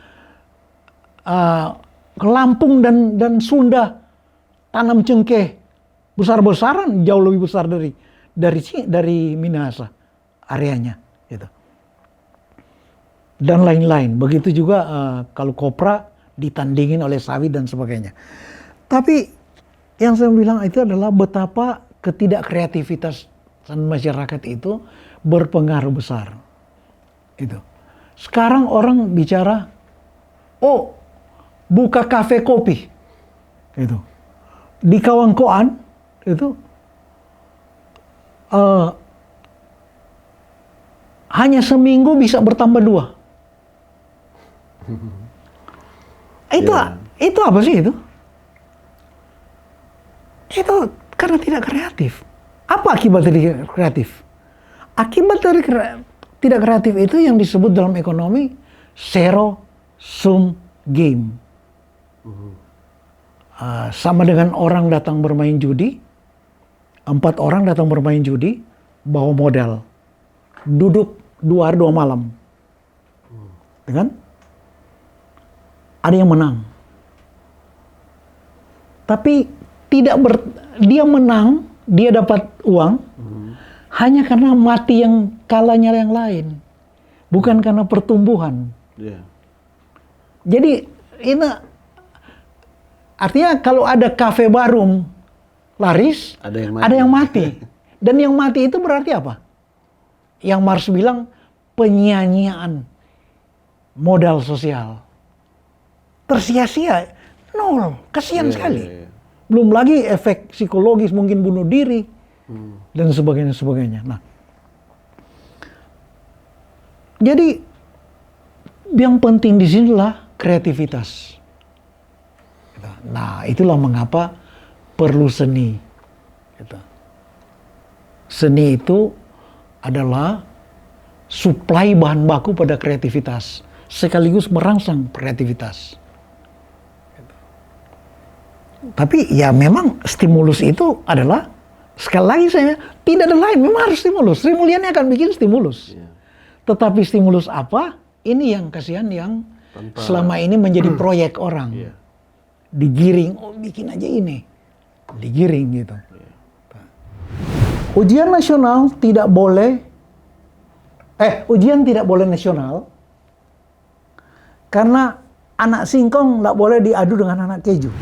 Lampung dan Sunda tanam cengkeh besar-besaran, jauh lebih besar dari Minahasa areanya gitu. Dan lain-lain. Begitu juga kalau kopra ditandingin oleh sawit dan sebagainya. Tapi yang saya bilang itu adalah betapa ketidakkreativitasan masyarakat itu berpengaruh besar. Itu. Sekarang orang bicara, oh buka kafe kopi, itu di Kawangkoan itu hanya seminggu bisa bertambah 2. Itu apa sih itu? Itu karena tidak kreatif. Apa akibat dari kreatif? Akibat dari tidak kreatif itu yang disebut dalam ekonomi zero sum game. Sama dengan orang datang bermain judi, 4 orang datang bermain judi, bawa modal, duduk 2 hari 2 malam, kan? Ada yang menang, tapi dia menang, dia dapat uang hanya karena mati yang kalahnya yang lain, bukan karena pertumbuhan. Jadi ini artinya kalau ada kafe baru laris, ada yang mati. Dan yang mati itu berarti apa? Yang Marx bilang penyanyian modal sosial. Tersia-sia, nol, kasihan sekali. Belum lagi efek psikologis, mungkin bunuh diri, dan sebagainya. Nah, jadi yang penting di sinilah kreativitas. Nah, itulah mengapa perlu seni. Seni itu adalah suplai bahan baku pada kreativitas, sekaligus merangsang kreativitas. Tapi ya memang stimulus itu adalah, sekali lagi saya, tidak ada lain, memang harus stimulus. Sri Mulyani akan bikin stimulus. Tetapi stimulus apa? Ini yang kasihan yang selama ini menjadi proyek orang. Digiring, oh bikin aja ini. Digiring gitu. Ujian nasional tidak boleh, ujian tidak boleh nasional, karena anak singkong nggak boleh diadu dengan anak keju.